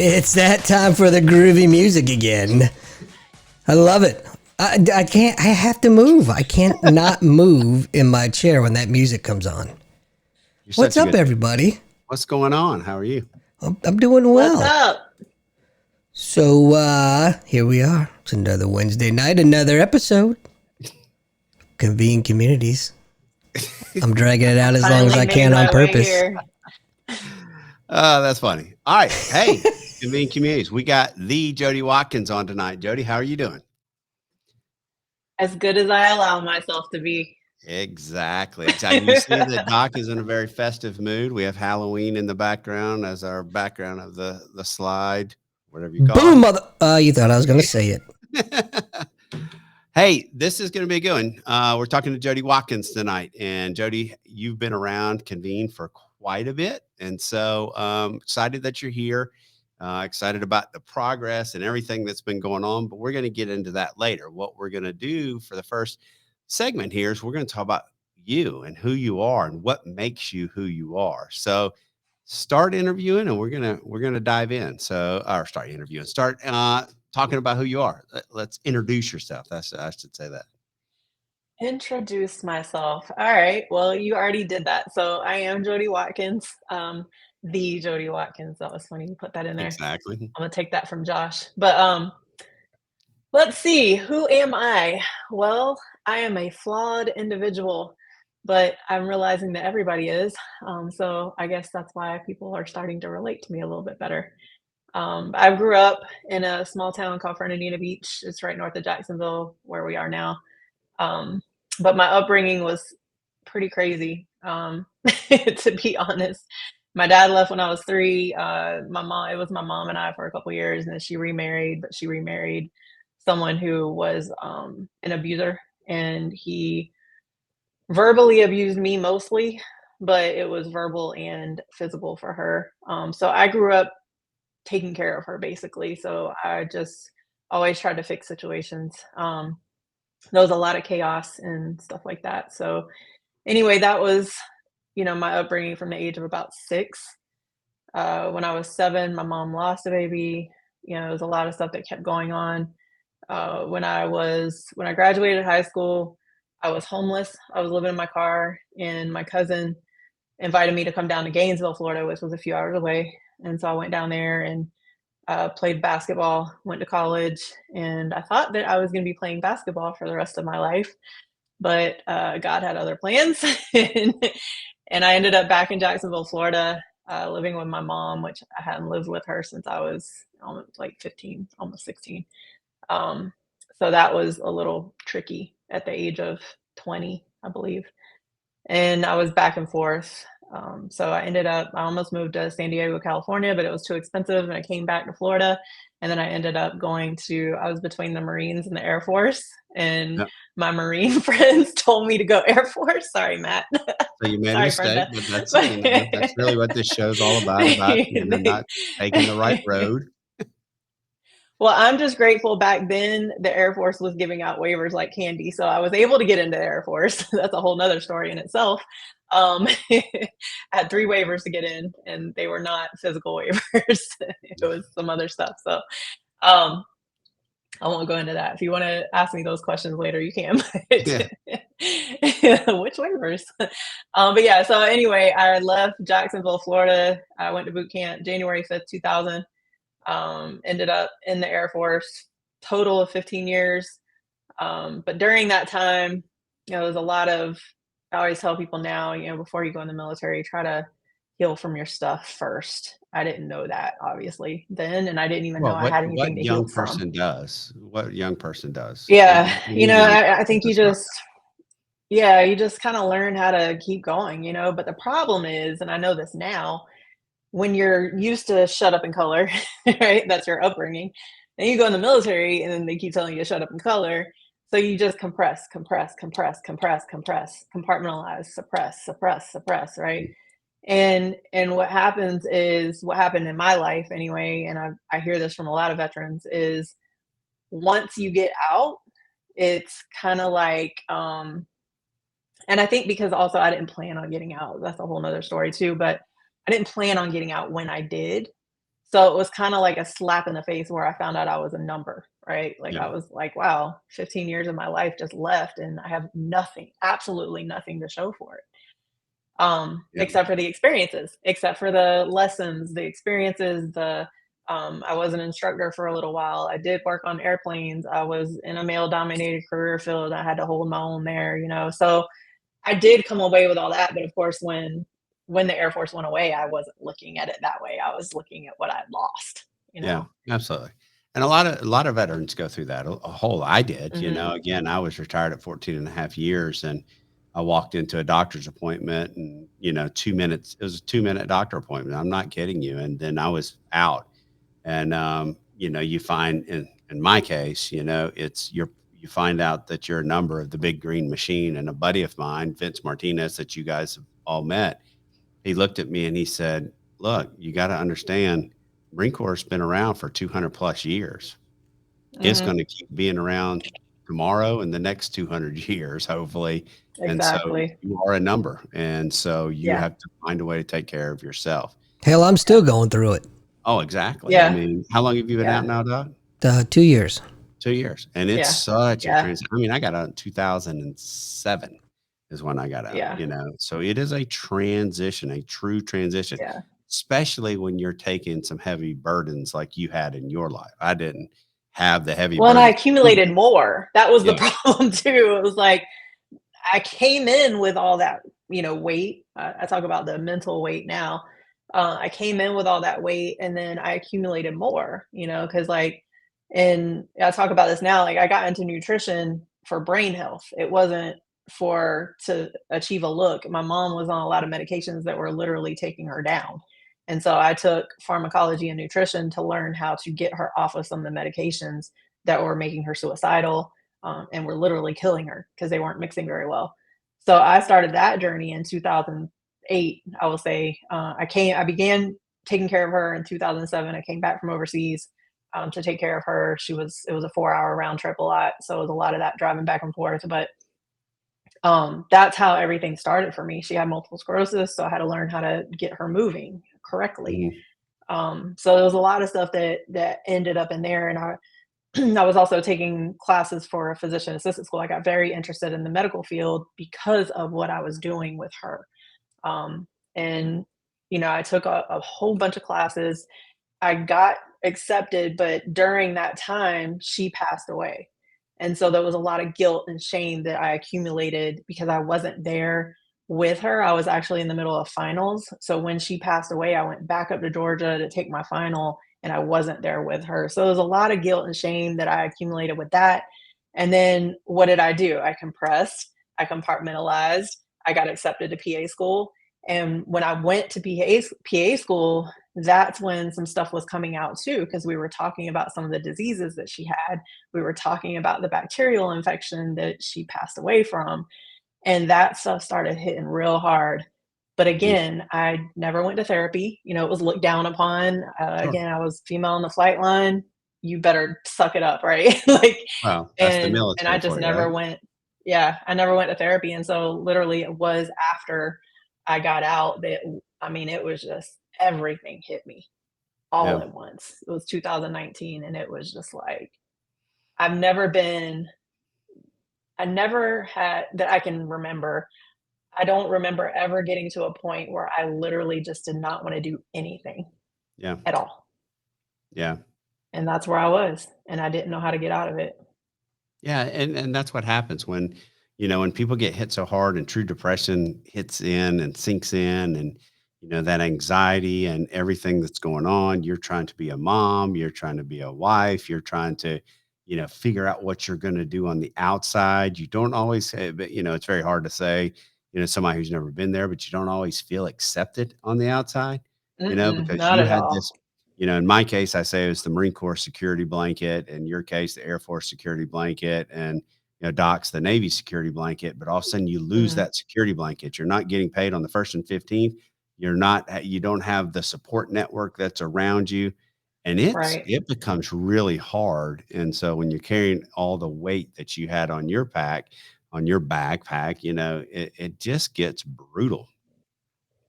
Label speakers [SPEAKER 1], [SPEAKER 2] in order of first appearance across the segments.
[SPEAKER 1] It's that time for the groovy music again. I love it. I can't. I have to move. I can't not move in my chair when that music comes on. What's up, everybody?
[SPEAKER 2] What's going on? How are you?
[SPEAKER 1] I'm doing well.
[SPEAKER 3] What's up?
[SPEAKER 1] So here we are. It's another Wednesday night, another episode. Convene Communities. I'm dragging it out as long as I can on purpose.
[SPEAKER 2] That's funny. All right. Hey, Convene Communities. We got the Jodi Watkins on tonight. Jodi, how are you doing?
[SPEAKER 3] As good as I allow myself to be.
[SPEAKER 2] Exactly. You see that Doc is in a very festive mood. We have Halloween in the background as our background of the slide, whatever you call it.
[SPEAKER 1] Boom, mother. You thought I was going to say it.
[SPEAKER 2] Hey, this is going to be a good one. We're talking to Jodi Watkins tonight. And Jodi, you've been around Convene for quite a bit. And so excited that you're here. Excited about the progress and everything that's been going on. But we're going to get into that later. What we're going to do for the first segment here is we're going to talk about you and who you are and what makes you who you are. So start interviewing and we're going to dive in. So, or start interviewing, start talking about who you are. Let's introduce yourself. I should say that.
[SPEAKER 3] Introduce myself. All right. Well, you already did that. So I am Jodi Watkins. The Jodi Watkins. That was funny. You put that in there.
[SPEAKER 2] Exactly.
[SPEAKER 3] I'm gonna take that from Josh. But let's see. Who am I? Well, I am a flawed individual, but I'm realizing that everybody is. So I guess that's why people are starting to relate to me a little bit better. I grew up in a small town called Fernandina Beach. It's right north of Jacksonville, where we are now. But my upbringing was pretty crazy, to be honest. My dad left when I was 3. It was my mom and I for a couple years, and then she remarried, but she remarried someone who was an abuser, and he verbally abused me mostly, but it was verbal and physical for her. So I grew up taking care of her basically. So I just always tried to fix situations. There was a lot of chaos and stuff like that. So anyway, that was, my upbringing from the age of about 6. When I was 7, my mom lost a baby. There was a lot of stuff that kept going on. When I graduated high school, I was homeless. I was living in my car, and my cousin invited me to come down to Gainesville, Florida, which was a few hours away. And so I went down there and played basketball, went to college, and I thought that I was going to be playing basketball for the rest of my life, but God had other plans. And I ended up back in Jacksonville, Florida, living with my mom, which I hadn't lived with her since I was almost like 15, almost 16. So that was a little tricky at the age of 20, I believe. And I was back and forth. So I almost moved to San Diego, California, but it was too expensive. And I came back to Florida. And then I ended up I was between the Marines and the Air Force. And my Marine friends told me to go Air Force. Sorry, Matt.
[SPEAKER 2] So you made a mistake, but that's really what this show's all about not taking the right road.
[SPEAKER 3] Well, I'm just grateful back then the Air Force was giving out waivers like candy. So I was able to get into the Air Force. That's a whole nother story in itself. I had 3 waivers to get in, and they were not physical waivers. It was some other stuff. So I won't go into that. If you want to ask me those questions later, you can. Which waivers? But yeah, so anyway, I left Jacksonville, Florida. I went to boot camp January 5th, 2000. Ended up in the Air Force, total of 15 years. But during that time, there's a lot of, I always tell people now, before you go in the military, try to heal from your stuff first. I didn't know that obviously then, and I didn't even know I had anything to heal from.
[SPEAKER 2] What young person does.
[SPEAKER 3] Yeah. I think you just kind of learn how to keep going, but the problem is, and I know this now, when you're used to shut up and color, right? That's your upbringing. Then you go in the military and then they keep telling you to shut up and color. So you just compress, compartmentalize, suppress, right? And what happens is, what happened in my life anyway, and I hear this from a lot of veterans, is once you get out, it's kind of like, and I think because also I didn't plan on getting out. That's a whole nother story too, but I didn't plan on getting out when I did. So it was kind of like a slap in the face where I found out I was a number, right? Like
[SPEAKER 2] Yeah.
[SPEAKER 3] I was like, wow, 15 years of my life just left and I have nothing, absolutely nothing to show for it.
[SPEAKER 2] Yeah.
[SPEAKER 3] Except for the experiences, except for the lessons, the experiences, I was an instructor for a little while. I did work on airplanes. I was in a male dominated career field. I had to hold my own there, you know. So I did come away with all that, but of course when the Air Force went away, I wasn't looking at it that way. I was looking at what I'd lost, you
[SPEAKER 2] Yeah,
[SPEAKER 3] know.
[SPEAKER 2] absolutely. And a lot of veterans go through that. A whole I did,
[SPEAKER 3] Mhm.
[SPEAKER 2] again, I was retired at 14 and a half years and I walked into a doctor's appointment and, 2 minutes, it was a 2-minute doctor appointment. I'm not kidding you. And then I was out. And you find in my case, you find out that you're a number of the big green machine. And a buddy of mine, Vince Martinez, that you guys have all met, he looked at me and he said, "Look, you got to understand, Marine Corps has been around for 200 plus years. It's
[SPEAKER 3] Mhm.
[SPEAKER 2] going to keep being around tomorrow and the next 200 years, hopefully. And so
[SPEAKER 3] Exactly.
[SPEAKER 2] you are a number. And so you
[SPEAKER 3] Yeah.
[SPEAKER 2] have to find a way to take care of yourself."
[SPEAKER 1] Hell, I'm
[SPEAKER 3] Yeah.
[SPEAKER 1] still going through it.
[SPEAKER 2] Oh, exactly. I
[SPEAKER 3] Yeah.
[SPEAKER 2] mean, how long have you been
[SPEAKER 3] Yeah.
[SPEAKER 2] out now, Doc?
[SPEAKER 1] 2 years.
[SPEAKER 2] 2 years. And it's
[SPEAKER 3] Yeah.
[SPEAKER 2] such a
[SPEAKER 3] Yeah.
[SPEAKER 2] trans. I mean, I got out in 2007 is when I got out,
[SPEAKER 3] Yeah.
[SPEAKER 2] So it is a transition, a true transition,
[SPEAKER 3] Yeah.
[SPEAKER 2] especially when you're taking some heavy burdens like you had in your life. I didn't have the heavy
[SPEAKER 3] Well, and I
[SPEAKER 2] burdens you
[SPEAKER 3] accumulated
[SPEAKER 2] did.
[SPEAKER 3] more. That was the
[SPEAKER 2] Yeah.
[SPEAKER 3] problem too. It was like I came in with all that, weight. I talk about the mental weight now. I came in with all that weight and then I accumulated more, because and I talk about this now, like I got into nutrition for brain health. It wasn't for to achieve a look. My mom was on a lot of medications that were literally taking her down. And so I took pharmacology and nutrition to learn how to get her off of some of the medications that were making her suicidal, and were literally killing her because they weren't mixing very well. So I started that journey in 2008. I will say I began taking care of her in 2007. I came back from overseas to take care of her. It was a 4 hour round trip a lot, so it was a lot of that driving back and forth. But that's how everything started for me. She had multiple sclerosis, so I had to learn how to get her moving correctly.
[SPEAKER 2] Mhm.
[SPEAKER 3] So there was a lot of stuff that ended up in there, and I was also taking classes for a physician assistant school. I got very interested in the medical field because of what I was doing with her. And, I took a whole bunch of classes. I got accepted, but during that time, she passed away. And so there was a lot of guilt and shame that I accumulated because I wasn't there with her. I was actually in the middle of finals. So when she passed away, I went back up to Georgia to take my final and I wasn't there with her. So there's a lot of guilt and shame that I accumulated with that. And then what did I do? I compressed, I compartmentalized, I got accepted to PA school. And when I went to PA school, that's when some stuff was coming out too, because we were talking about some of the diseases that she had. We were talking about the bacterial infection that she passed away from. And that stuff started hitting real hard. But
[SPEAKER 2] Mhm.
[SPEAKER 3] again, I never went to therapy. It was looked down upon.
[SPEAKER 2] Sure.
[SPEAKER 3] Again, I was female on the flight line. You better suck it up, right? Like,
[SPEAKER 2] Well, that's the
[SPEAKER 3] and I
[SPEAKER 2] military
[SPEAKER 3] just
[SPEAKER 2] for you, right?
[SPEAKER 3] never went. Yeah, I never went to therapy, and so literally, it was after I got out that I mean, it was just everything hit me all
[SPEAKER 2] Yeah.
[SPEAKER 3] at once. It was 2019, and it was just like I've never been. I never had that I can remember. I don't remember ever getting to a point where I literally just did not wanna do anything
[SPEAKER 2] Yeah.
[SPEAKER 3] at all,
[SPEAKER 2] Yeah.
[SPEAKER 3] and that's where I was, and I didn't know how to get out of it.
[SPEAKER 2] Yeah, and that's what happens when people get hit so hard and true depression hits in and sinks in and that anxiety and everything that's going on, you're trying to be a mom, you're trying to be a wife, you're trying to figure out what you're going to do on the outside. You don't always say, but it's very hard to say, somebody who's never been there, but you don't always feel accepted on the outside,
[SPEAKER 3] Mm-mm,
[SPEAKER 2] because
[SPEAKER 3] not
[SPEAKER 2] you
[SPEAKER 3] at
[SPEAKER 2] had
[SPEAKER 3] all.
[SPEAKER 2] this. In my case, I say it was the Marine Corps security blanket. In your case, the Air Force security blanket, and Doc's the Navy security blanket. But all of a sudden, you lose
[SPEAKER 3] Mhm,
[SPEAKER 2] that security blanket. You're not getting paid on the 1st and 15th. You're not. You don't have the support network that's around you, and
[SPEAKER 3] right.
[SPEAKER 2] it becomes really hard. And so when you're carrying all the weight that you had on your on your backpack, it just gets brutal.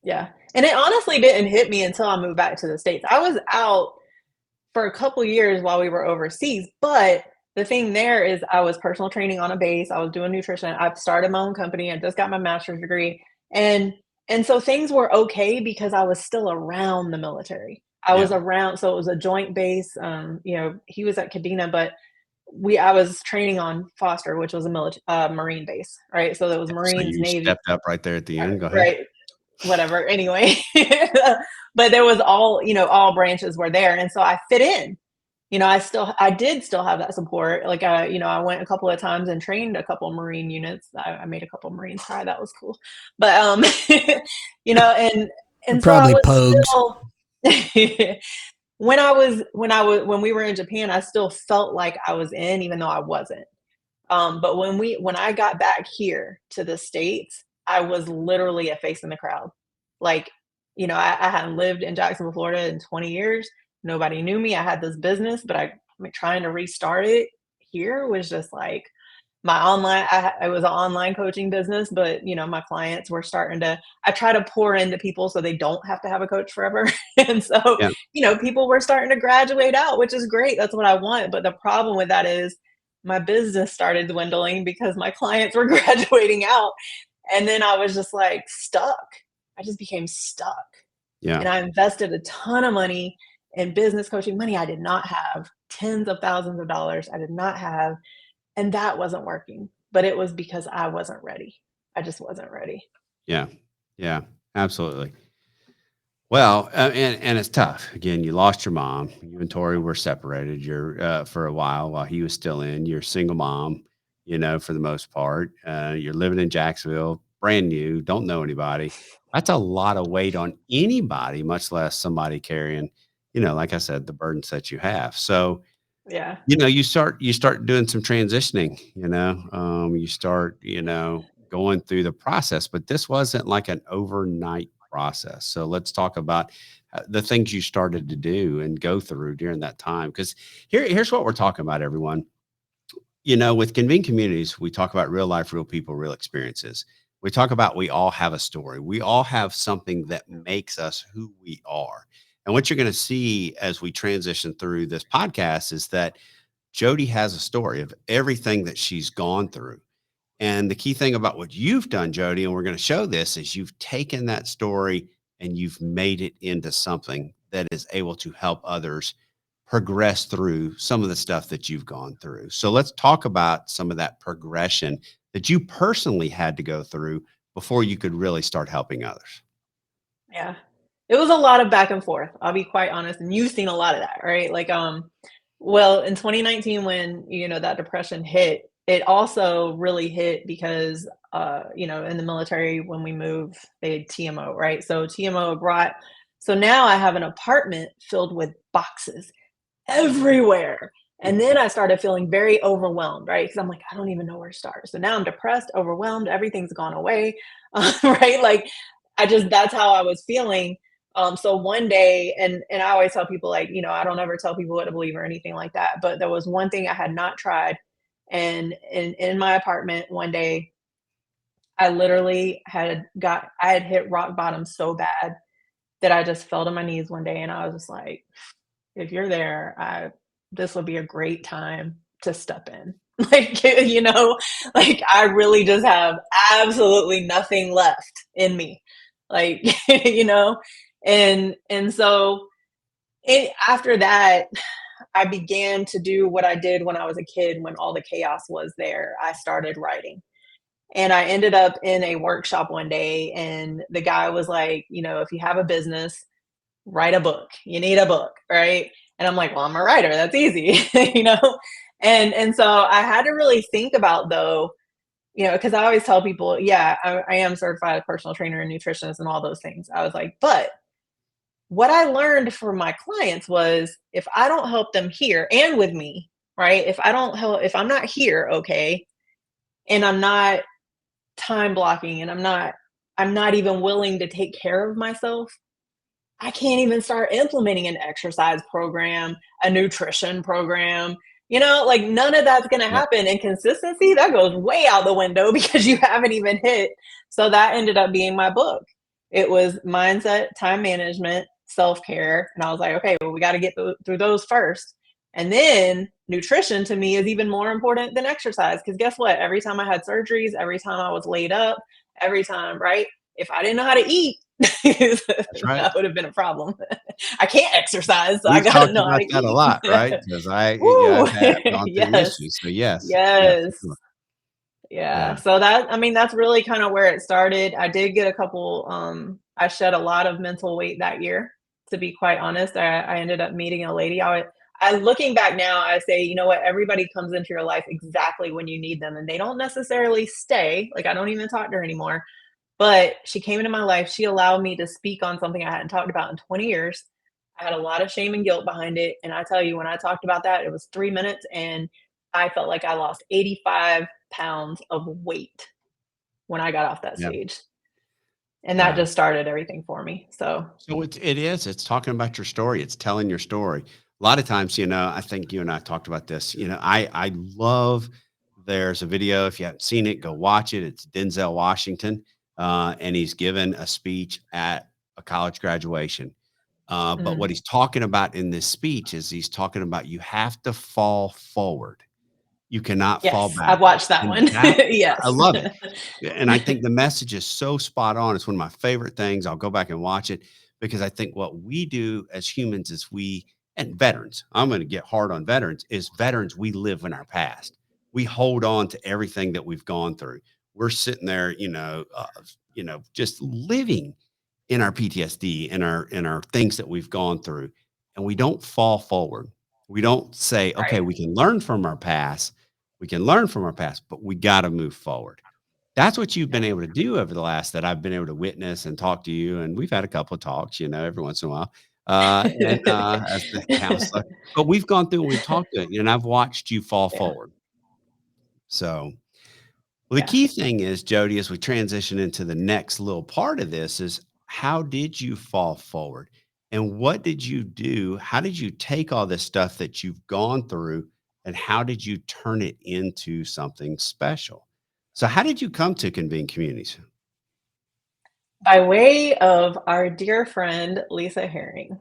[SPEAKER 3] Yeah. And it honestly didn't hit me until I moved back to the States. I was out for a couple years while we were overseas, but the thing there is I was personal training on a base. I was doing nutrition. I've started my own company. I just got my master's degree. And and so things were okay because I was still around the military. I was
[SPEAKER 2] Yeah.
[SPEAKER 3] around, so it was a joint base. He was at Kadena, but I was training on Foster, which was a Marine base, right? So there was
[SPEAKER 2] So
[SPEAKER 3] Marines,
[SPEAKER 2] you
[SPEAKER 3] Navy,
[SPEAKER 2] stepped up right there at the end. Go ahead.
[SPEAKER 3] right? Whatever. Anyway, but there was all branches were there, and so I fit in. I did still have that support. Like, I went a couple of times and trained a couple of Marine units. I made a couple of Marines cry. That was cool. But, and so I
[SPEAKER 1] Probably
[SPEAKER 3] was
[SPEAKER 1] Pogues.
[SPEAKER 3] still, when we were in Japan, I still felt like I was in, even though I wasn't. But when I got back here to the States, I was literally a face in the crowd. Like, I hadn't lived in Jacksonville, Florida in 20 years. Nobody knew me. I had this business, but trying to restart it here was just like my online. It was an online coaching business, but my clients were starting to. I try to pour into people so they don't have to have a coach forever, and so
[SPEAKER 2] Yeah.
[SPEAKER 3] people were starting to graduate out, which is great. That's what I want. But the problem with that is my business started dwindling because my clients were graduating out. And then I was just like stuck. I just became stuck.
[SPEAKER 2] Yeah.
[SPEAKER 3] And I invested a ton of money in business coaching, money I did not have, tens of thousands of dollars I did not have. And that wasn't working. But it was because I wasn't ready. I just wasn't ready.
[SPEAKER 2] Yeah. Yeah. Absolutely. Well, and it's tough. Again, you lost your mom. You and Tori were separated. You're for a while he was still in. You're a single mom, for the most part. You're living in Jacksonville, brand new, don't know anybody. That's a lot of weight on anybody, much less somebody carrying, like I said, the burdens that you have. So,
[SPEAKER 3] Yeah.
[SPEAKER 2] you start doing some transitioning, you start, going through the process, but this wasn't like an overnight process. So let's talk about the things you started to do and go through during that time. Because here's what we're talking about, everyone. With Convene Communities, we talk about real life, real people, real experiences. We talk about we all have a story. We all have something that makes us who we are. And what you're going to see as we transition through this podcast is that Jodi has a story of everything that she's gone through. And the key thing about what you've done, Jodi, and we're going to show this, is you've taken that story and you've made it into something that is able to help others progress through some of the stuff that you've gone through. So let's talk about some of that progression that you personally had to go through before you could really start helping others.
[SPEAKER 3] Yeah. It was a lot of back and forth. I'll be quite honest. And you've seen a lot of that, right? Like, well, in 2019, when, that depression hit, it also really hit because, in the military, when we moved, they had TMO, right? So so now I have an apartment filled with boxes everywhere. And then I started feeling very overwhelmed, right? Because I'm like, I don't even know where to start. So now I'm depressed, overwhelmed, everything's gone away, right? Like, that's how I was feeling. So one day, and I always tell people, like, I don't ever tell people what to believe or anything like that. But there was one thing I had not tried. And in my apartment one day, I literally I had hit rock bottom so bad that I just fell to my knees one day and I was just like, if you're there, this would be a great time to step in. Like, like I really just have absolutely nothing left in me. Like, and so after that, I began to do what I did when I was a kid, when all the chaos was there. I started writing. And I ended up in a workshop one day, and the guy was like, if you have a business, write a book. You need a book, right? And I'm like, well, I'm a writer. That's easy, And so I had to really think about, though, because I always tell people, yeah, I am certified personal trainer and nutritionist and all those things. I was like, but what I learned from my clients was if I don't help them here and with me, right? If I'm not here, okay, and I'm not time blocking and I'm not even willing to take care of myself, I can't even start implementing an exercise program, a nutrition program. Like none of that's going to
[SPEAKER 2] Yeah.
[SPEAKER 3] happen. And consistency, that goes way out the window because you haven't even hit. So that ended up being my book. It was mindset, time management, self-care, and I was like, "Okay, well, we gotta get through those first." And then nutrition to me is even more important than exercise, because guess what? Every time I had surgeries, every time I was laid up, every time, right? If I didn't know how to eat,
[SPEAKER 2] That's right.
[SPEAKER 3] that would have been a problem. I can't exercise, so I
[SPEAKER 2] We've
[SPEAKER 3] gotta
[SPEAKER 2] talked
[SPEAKER 3] know how
[SPEAKER 2] about
[SPEAKER 3] to
[SPEAKER 2] that a
[SPEAKER 3] eat.
[SPEAKER 2] lot, right? Because
[SPEAKER 3] Woo!
[SPEAKER 2] I've gone through the
[SPEAKER 3] Yes.
[SPEAKER 2] issues. So yes, yeah, for
[SPEAKER 3] Yes.
[SPEAKER 2] sure.
[SPEAKER 3] Yeah.
[SPEAKER 2] Yeah,
[SPEAKER 3] So that, I mean, that's really kind of where it started. I did get a couple, I shed a lot of mental weight that year, to be quite honest. I ended up meeting a lady. I looking back now, I say, you know what, everybody comes into your life exactly when you need them, and they don't necessarily stay. Like, I don't even talk to her anymore. But she came into my life. She allowed me to speak on something I hadn't talked about in 20 years. I had a lot of shame and guilt behind it. And I tell you, when I talked about that, it was 3 minutes and I felt like I lost 85 pounds of weight when I got off that
[SPEAKER 2] yeah,
[SPEAKER 3] stage. And that
[SPEAKER 2] yeah.
[SPEAKER 3] just started everything for me. So,
[SPEAKER 2] So it's talking about your story. It's telling your story. A lot of times, I think you and I talked about this. I love. There's a video. If you haven't seen it, go watch it. It's Denzel Washington, and he's given a speech at a college graduation. But
[SPEAKER 3] mm,
[SPEAKER 2] what he's talking about in this speech is he's talking about you have to fall forward. You cannot fall
[SPEAKER 3] yes, I've
[SPEAKER 2] backward,
[SPEAKER 3] watched that
[SPEAKER 2] and
[SPEAKER 3] one.
[SPEAKER 2] that I
[SPEAKER 3] Yes.
[SPEAKER 2] love it. Yeah, and I think the message is so spot on. It's one of my favorite things. I'll go back and watch it because I think what we do as humans is and veterans, I'm going to get hard on veterans, is veterans, we live in our past. We hold on to everything that we've gone through. We're sitting there, just living in our PTSD and our things that we've gone through, and we don't fall forward. We don't say, okay,
[SPEAKER 3] Right.
[SPEAKER 2] we can learn from our past. We can learn from our past, but we got to move forward. That's what you've been
[SPEAKER 3] Yeah.
[SPEAKER 2] able to do over the last that I've been able to witness and talk to you. And we've had a couple of talks, every once in a while, as the counselor. But we've gone through and we've talked to it, and I've watched you fall
[SPEAKER 3] Yeah.
[SPEAKER 2] forward. So, well, the
[SPEAKER 3] Yeah.
[SPEAKER 2] key thing is, Jody, as we transition into the next little part of this, is how did you fall forward? And what did you do? How did you take all this stuff that you've gone through and how did you turn it into something special? So, how did you come to Convene Communities?
[SPEAKER 3] By way of our dear friend, Lisa Herring.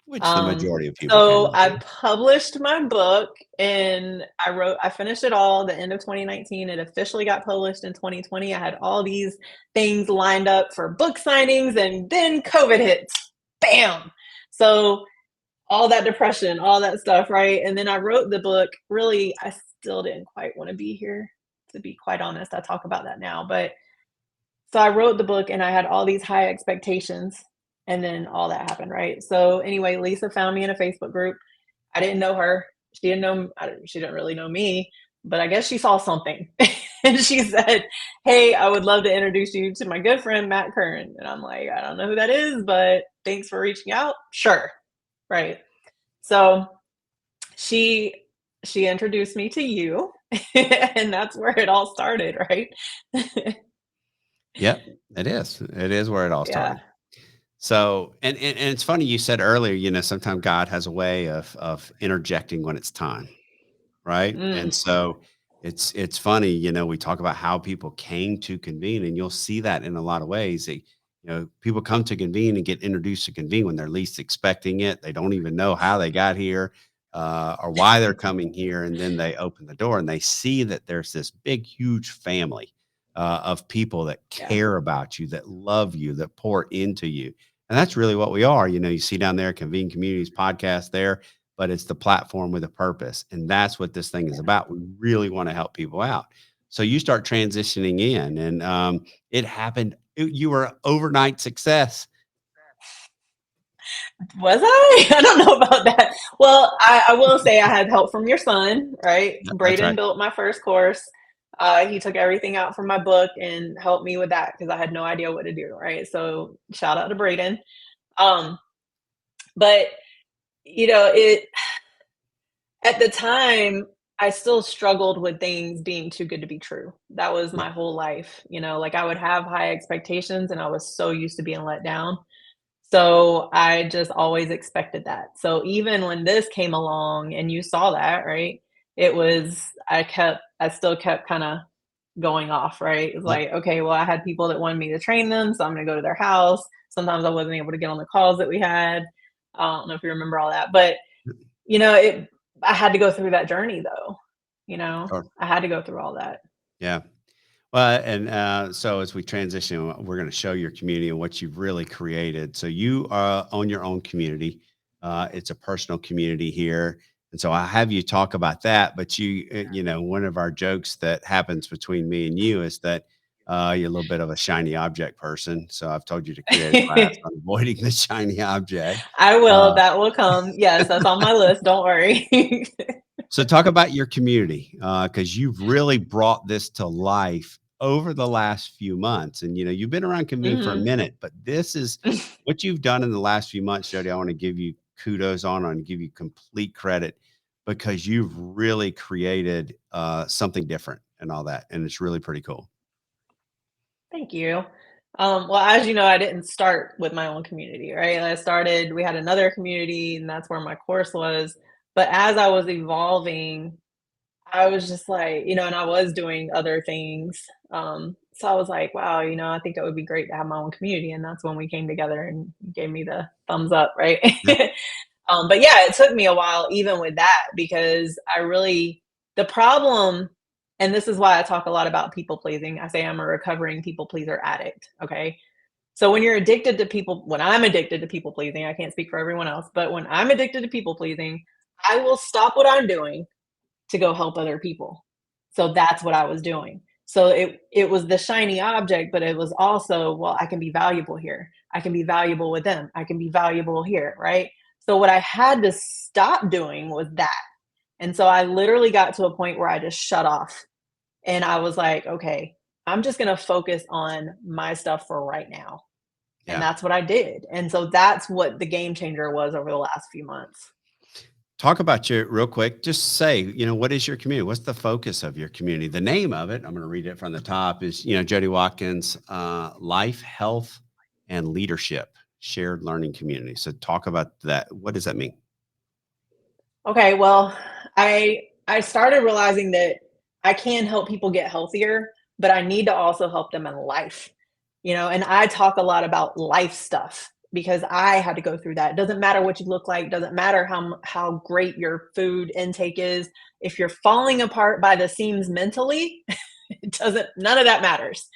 [SPEAKER 2] Which the
[SPEAKER 3] Um,
[SPEAKER 2] majority of people
[SPEAKER 3] so
[SPEAKER 2] can.
[SPEAKER 3] I published my book and I finished it all the end of 2019. It officially got published in 2020. I had all these things lined up for book signings and then COVID hits. Bam. So all that depression, all that stuff, right? And then I wrote the book. Really, I still didn't quite want to be here, to be quite honest. I talk about that now, but so I wrote the book and I had all these high expectations and then all that happened, right? So anyway, Lisa found me in a Facebook group. I didn't know her. She didn't really know me, but I guess she saw something. And she said, "Hey, I would love to introduce you to my good friend Matt Curran." And I'm like, "I don't know who that is, but thanks for reaching out." Sure. Right. So she she introduced me to you and that's where it all started, right?
[SPEAKER 2] Yep, it is. It is where it all
[SPEAKER 3] Yeah.
[SPEAKER 2] started. So, and it's funny you said earlier, sometimes God has a way of interjecting when it's time. Right?
[SPEAKER 3] Mm,
[SPEAKER 2] And so it's funny, we talk about how people came to Convene, and you'll see that in a lot of ways. People come to Convene and get introduced to Convene when they're least expecting it. They don't even know how they got here or why they're coming here. And then they open the door and they see that there's this big, huge family of people that
[SPEAKER 3] yeah.
[SPEAKER 2] care about you, that love you, that pour into you. And that's really what we are. You see down there, Convene Communities podcast there, but it's the platform with a purpose. And that's what this thing is about. We really want to help people out. So you start transitioning in, and it happened. You were an overnight success.
[SPEAKER 3] Was I? I don't know about that. Well, I will say I had help from your son, right?
[SPEAKER 2] Yep, that's
[SPEAKER 3] Braden
[SPEAKER 2] right.
[SPEAKER 3] built my first course. He took everything out from my book and helped me with that because I had no idea what to do, right? So shout out to Braden. Um, but it at the time I still struggled with things being too good to be true. That was
[SPEAKER 2] Yeah.
[SPEAKER 3] my whole life, like I would have high expectations and I was so used to being let down. So I just always expected that. So even when this came along and you saw that, right? It was I still kept kind of going off, right? It's
[SPEAKER 2] Yep.
[SPEAKER 3] like, okay, well, I had people that wanted me to train them, so I'm going to go to their house. Sometimes I wasn't able to get on the calls that we had. I don't know if you remember all that, but I had to go through that journey though.
[SPEAKER 2] Sure.
[SPEAKER 3] I had to go through all that.
[SPEAKER 2] Yeah. Well, and so as we transition, we're going to show your community and what you've really created. So you own your own community. It's a personal community here. And so I have you talk about that. But one of our jokes that happens between me and you is that you're a little bit of a shiny object person. So I've told you to create a class on avoiding the shiny object.
[SPEAKER 3] I will.
[SPEAKER 2] Uh,
[SPEAKER 3] That will come. Yes, that's on my list. Don't worry.
[SPEAKER 2] so talk about your community because you've really brought this to life over the last few months. And, you've been around Convene for a
[SPEAKER 3] Mhm.
[SPEAKER 2] minute, but this is what you've done in the last few months, Jodi. I want to give you kudos on and give you complete credit because you've really created something different and all that. And it's really pretty cool.
[SPEAKER 3] Thank you. Well, as you know, I didn't start with my own community, right? We had another community, and that's where my course was. But as I was evolving, I was just like, and I was doing other things. So I was like, wow, I think it would be great to have my own community. And that's when we came together and gave me the thumbs up, right?
[SPEAKER 2] Yeah.
[SPEAKER 3] But yeah, it took me a while, even with that, because the problem, and this is why I talk a lot about people pleasing. I say I'm a recovering people pleaser addict. Okay. So when I'm addicted to people pleasing, I can't speak for everyone else, but when I'm addicted to people pleasing, I will stop what I'm doing to go help other people. So that's what I was doing. So it was the shiny object, but it was also, well, I can be valuable here. I can be valuable with them. I can be valuable here, right? So what I had to stop doing was that. And so I literally got to a point where I just shut off. And I was like, okay, I'm just going to focus on my stuff for right now. And
[SPEAKER 2] Yeah.
[SPEAKER 3] that's what I did. And so that's what the game changer was over the last few months.
[SPEAKER 2] Talk about you real quick. Just say, what is your community? What's the focus of your community? The name of it, I'm going to read it from the top, is, Jodi Watkins, Life, Health, and Leadership Shared Learning Community. So talk about that. What does that mean?
[SPEAKER 3] Okay, well, I started realizing that I can help people get healthier, but I need to also help them in life. And I talk a lot about life stuff because I had to go through that. It doesn't matter what you look like, doesn't matter how great your food intake is. If you're falling apart by the seams mentally, none of that matters.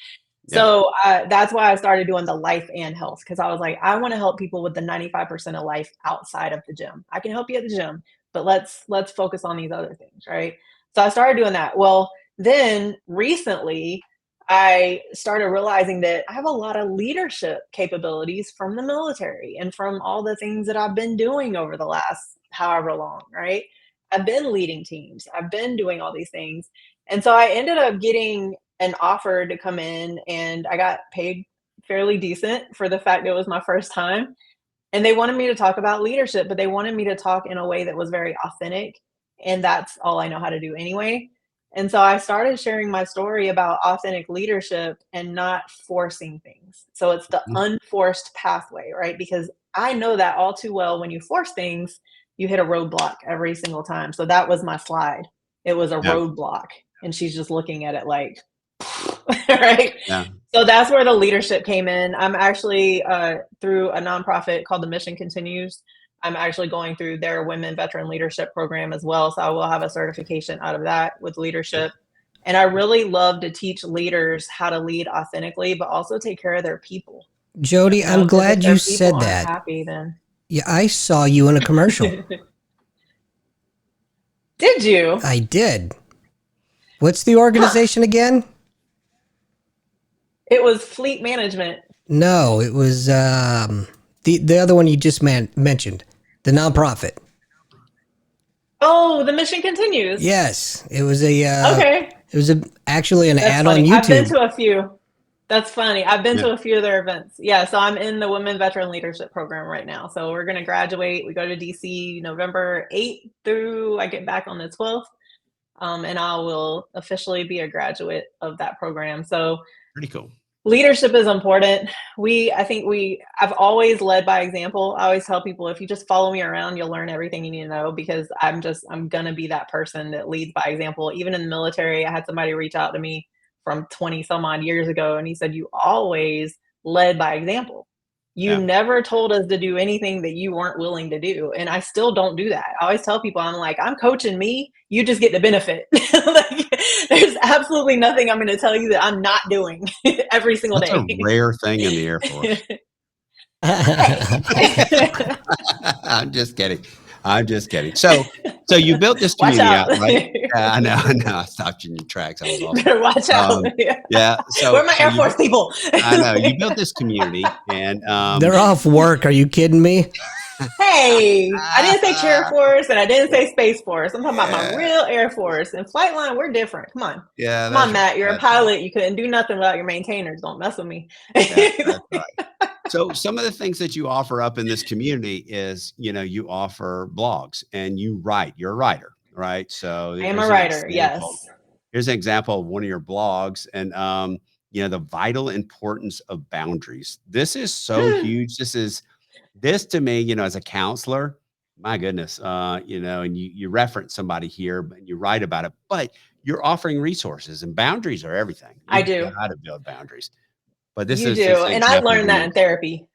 [SPEAKER 2] Yeah.
[SPEAKER 3] So that's why I started doing the life and health, because I was like, I want to help people with the 95% of life outside of the gym. I can help you at the gym, but let's focus on these other things, right? So I started doing that. Well, then recently I started realizing that I have a lot of leadership capabilities from the military and from all the things that I've been doing over the last however long, right? I've been leading teams. I've been doing all these things. And so I ended up getting an offer to come in, and I got paid fairly decent for the fact that it was my first time. And they wanted me to talk about leadership, but they wanted me to talk in a way that was very authentic. And that's all I know how to do anyway. And so I started sharing my story about authentic leadership and not forcing things. So it's the
[SPEAKER 2] Mhm.
[SPEAKER 3] unforced pathway, right? Because I know that all too well. When you force things, you hit a roadblock every single time. So that was my slide. It was a
[SPEAKER 2] Yeah.
[SPEAKER 3] roadblock. And she's just looking at it like, right?
[SPEAKER 2] Yeah.
[SPEAKER 3] So that's where the leadership came in. I'm actually through a nonprofit called The Mission Continues. I'm actually going through their Women Veteran Leadership Program as well. So I will have a certification out of that with leadership. And I really love to teach leaders how to lead authentically, but also take care of their people.
[SPEAKER 1] Jodi, I'm
[SPEAKER 3] 'Cause if
[SPEAKER 1] glad
[SPEAKER 3] their
[SPEAKER 1] you
[SPEAKER 3] people
[SPEAKER 1] said
[SPEAKER 3] aren't
[SPEAKER 1] that.
[SPEAKER 3] happy, then
[SPEAKER 1] Yeah, I saw you in a commercial.
[SPEAKER 3] Did you?
[SPEAKER 1] I did. What's the organization again?
[SPEAKER 3] It was fleet management.
[SPEAKER 1] No, it was the other one you just mentioned, the nonprofit.
[SPEAKER 3] Oh, The Mission Continues.
[SPEAKER 1] Yes, it was a
[SPEAKER 3] Okay.
[SPEAKER 1] actually an
[SPEAKER 3] That's
[SPEAKER 1] ad on
[SPEAKER 3] funny. I've been
[SPEAKER 1] YouTube.
[SPEAKER 3] to a few. That's funny. I've been
[SPEAKER 2] Yeah.
[SPEAKER 3] to a few of their events. Yeah, so I'm in the Women Veteran Leadership Program right now. So we're going to graduate. We go to DC November 8th through I get back on the 12th. And I will officially be a graduate of that program. So
[SPEAKER 2] Pretty cool.
[SPEAKER 3] leadership is important. I've always led by example. I always tell people, if you just follow me around, you'll learn everything you need to know, because I'm going to be that person that leads by example. Even in the military, I had somebody reach out to me from 20 some odd years ago. And he said, you always led by example. You never told us to do anything that you weren't willing to do. And I still don't do that. I always tell people, I'm like, I'm coaching me. You just get the benefit. Like, there's absolutely nothing I'm going to tell you that I'm not doing every single
[SPEAKER 2] That's
[SPEAKER 3] day.
[SPEAKER 2] a rare thing in the Air Force. I'm just kidding. I'm just kidding. So you built this
[SPEAKER 3] Watch
[SPEAKER 2] community
[SPEAKER 3] out.
[SPEAKER 2] out, right? I know. I stopped you in your tracks. I was awesome.
[SPEAKER 3] Better watch out.
[SPEAKER 2] Yeah. So
[SPEAKER 3] where are my Air
[SPEAKER 2] you
[SPEAKER 3] Force people?
[SPEAKER 2] I know you built this community, and
[SPEAKER 1] They're off work. Are you kidding me?
[SPEAKER 3] Hey, I didn't say Chair Force and I didn't say Space Force. I'm talking about my
[SPEAKER 2] Yeah.
[SPEAKER 3] real Air Force. And Flightline, we're different. Come on.
[SPEAKER 2] Yeah.
[SPEAKER 3] Come on, Matt. You're a
[SPEAKER 2] that's
[SPEAKER 3] pilot. You couldn't do nothing without your maintainers. Don't mess with me.
[SPEAKER 2] that's right. So some of the things that you offer up in this community is, you offer blogs and you write. You're a writer, right? So
[SPEAKER 3] I am a writer. Yes.
[SPEAKER 2] Here's an example of one of your blogs, and the vital importance of boundaries. This is so huge. This to me, as a counselor, my goodness, and you reference somebody here and you write about it, but you're offering resources, and boundaries are everything.
[SPEAKER 3] I do.
[SPEAKER 2] You got to build boundaries. But this
[SPEAKER 3] You
[SPEAKER 2] is
[SPEAKER 3] do. And I learned that in therapy.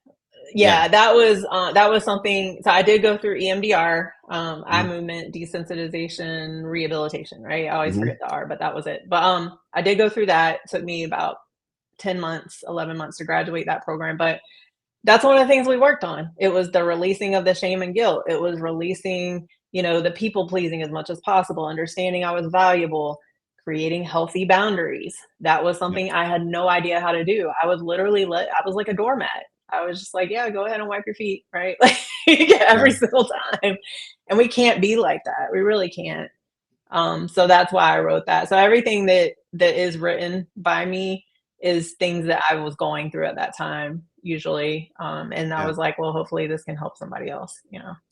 [SPEAKER 3] Yeah, that was something. So I did go through EMDR, eye movement desensitization rehabilitation, right? I always forget the R, but that was it. But I did go through that. It took me about 10 months, 11 months to graduate that program. But that's one of the things we worked on. It was the releasing of the shame and guilt. It was releasing, the people pleasing as much as possible, understanding I was valuable, creating healthy boundaries. That was something I had no idea how to do. I was literally I was like a doormat. I was just like, yeah, go ahead and wipe your feet, right? Like every single time. And we can't be like that. We really can't. So that's why I wrote that. So everything that is written by me is things that I was going through at that time, usually. And I was like, well, hopefully this can help somebody else,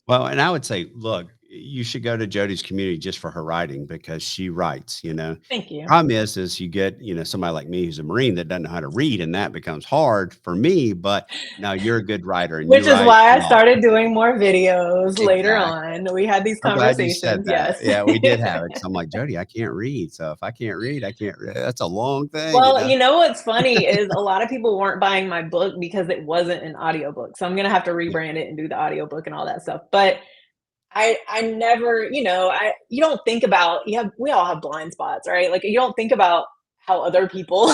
[SPEAKER 2] Well, and I would say, look, you should go to Jodi's community just for her writing, because she writes,
[SPEAKER 3] Thank you.
[SPEAKER 2] Problem is you get, somebody like me who's a Marine that doesn't know how to read, and that becomes hard for me, but now you're a good writer. And
[SPEAKER 3] which is why I started doing more videos later on. We had these conversations. Yes.
[SPEAKER 2] Yeah, we did have it. So I'm like, Jodi, I can't read. So if I can't read, I can't read. That's a long thing.
[SPEAKER 3] Well, what's funny is a lot of people weren't buying my book because it wasn't an audiobook. So I'm going to have to rebrand it and do the audiobook and all that stuff. But I never, you don't think about, we all have blind spots, right? Like you don't think about how other people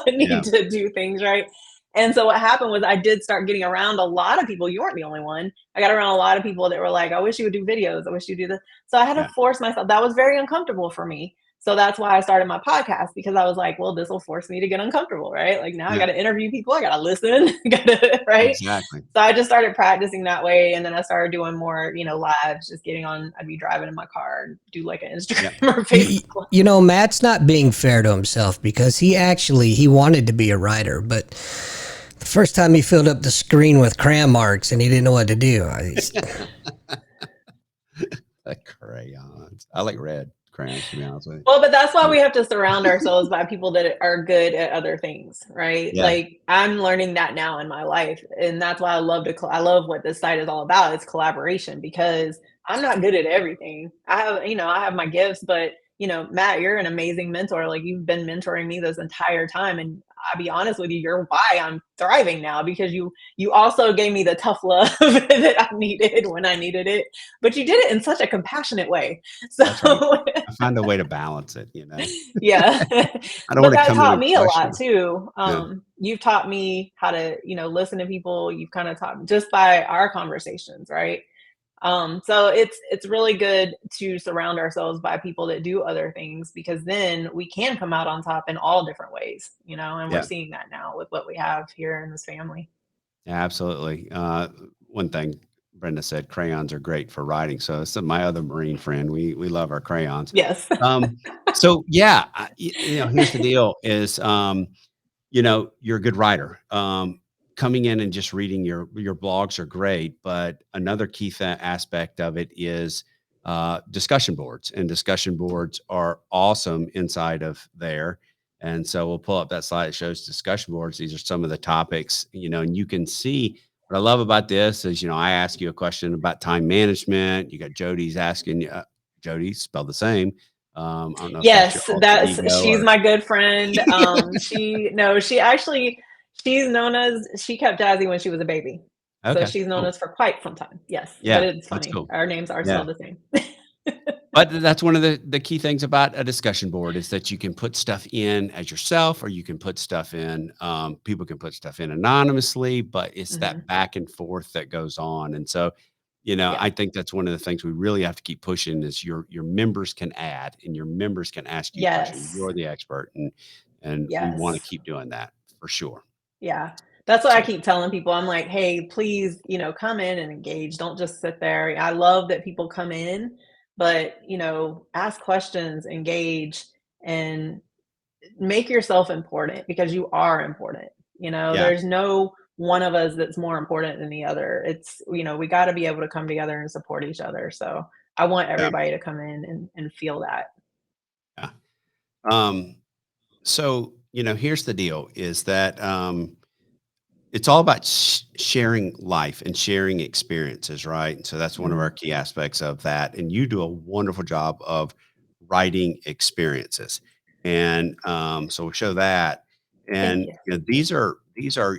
[SPEAKER 3] need to do things, right? And so what happened was I did start getting around a lot of people. You weren't the only one. I got around a lot of people that were like, I wish you would do videos. I wish you would do this. So I had to force myself. That was very uncomfortable for me. So that's why I started my podcast, because I was like, well, this will force me to get uncomfortable, right? Like now I got to interview people. I got to listen, right?
[SPEAKER 2] Exactly.
[SPEAKER 3] So I just started practicing that way. And then I started doing more, lives, just getting on, I'd be driving in my car and do like an Instagram or Facebook.
[SPEAKER 1] Matt's not being fair to himself, because he wanted to be a writer, but the first time he filled up the screen with crayon marks and he didn't know what to do.
[SPEAKER 2] Crayons. I like red crayons, to be honest with you.
[SPEAKER 3] Well, but that's why we have to surround ourselves by people that are good at other things, right?
[SPEAKER 2] Yeah.
[SPEAKER 3] Like I'm learning that now in my life, and that's why I love what this site is all about. It's collaboration, because I'm not good at everything. I have my gifts, but Matt, you're an amazing mentor. Like you've been mentoring me this entire time, and I'll be honest with you, you're why I'm thriving now, because you also gave me the tough love that I needed when I needed it, but you did it in such a compassionate way. So
[SPEAKER 2] right. I found a way to balance it,
[SPEAKER 3] Yeah.
[SPEAKER 2] I don't
[SPEAKER 3] but
[SPEAKER 2] want to
[SPEAKER 3] that
[SPEAKER 2] come
[SPEAKER 3] taught
[SPEAKER 2] in
[SPEAKER 3] me a lot too.
[SPEAKER 2] Yeah.
[SPEAKER 3] You've taught me how to, listen to people. You've kind of taught me just by our conversations, right? So it's really good to surround ourselves by people that do other things, because then we can come out on top in all different ways, and we're seeing that now with what we have here in this family.
[SPEAKER 2] Yeah, absolutely. One thing Brenda said, crayons are great for writing. So my other Marine friend, we love our crayons.
[SPEAKER 3] Yes.
[SPEAKER 2] So yeah, here's the deal is, you're a good writer. Coming in and just reading your blogs are great, but another key aspect of it is discussion boards, and discussion boards are awesome inside of there. And so we'll pull up that slide that shows discussion boards. These are some of the topics, and you can see what I love about this is, I ask you a question about time management. You got Jodi's asking, Jodi, spelled the same, I don't know if that's your
[SPEAKER 3] Yes,
[SPEAKER 2] alter
[SPEAKER 3] that's
[SPEAKER 2] ego
[SPEAKER 3] she's
[SPEAKER 2] or
[SPEAKER 3] my good friend. She's known as she kept Jazzy when she was a baby. So
[SPEAKER 2] okay,
[SPEAKER 3] she's known
[SPEAKER 2] cool.
[SPEAKER 3] us for quite some time. Yes, but
[SPEAKER 2] Yeah,
[SPEAKER 3] it's
[SPEAKER 2] that's
[SPEAKER 3] funny.
[SPEAKER 2] cool.
[SPEAKER 3] Our names are
[SPEAKER 2] Yeah.
[SPEAKER 3] spelled the same.
[SPEAKER 2] But that's one of the key things about a discussion board is that you can put stuff in as yourself, or you can put stuff in. People can put stuff in anonymously, but it's that
[SPEAKER 3] Mhm.
[SPEAKER 2] back and forth that goes on. And so,
[SPEAKER 3] Yeah.
[SPEAKER 2] I think that's one of the things we really have to keep pushing is your members can add and your members can ask you questions.
[SPEAKER 3] Yes.
[SPEAKER 2] You're the expert, and we want to
[SPEAKER 3] Yes.
[SPEAKER 2] keep doing that for sure.
[SPEAKER 3] Yeah. That's what I
[SPEAKER 2] So
[SPEAKER 3] keep telling people. I'm like, "Hey, please, come in and engage. Don't just sit there." I love that people come in, but, ask questions, engage, and make yourself important because you are important.
[SPEAKER 2] yeah,
[SPEAKER 3] There's no one of us that's more important than the other. It's, we got to be able to come together and support each other. So I want
[SPEAKER 2] yeah,
[SPEAKER 3] everybody to come in and feel that.
[SPEAKER 2] yeah. Um, so here's the deal: is that it's all about sharing life and sharing experiences, right? And so that's one of our
[SPEAKER 3] Mhm.
[SPEAKER 2] key aspects of that. And you do a wonderful job of writing experiences, and so we'll show that.
[SPEAKER 3] Thank
[SPEAKER 2] And
[SPEAKER 3] you.
[SPEAKER 2] these are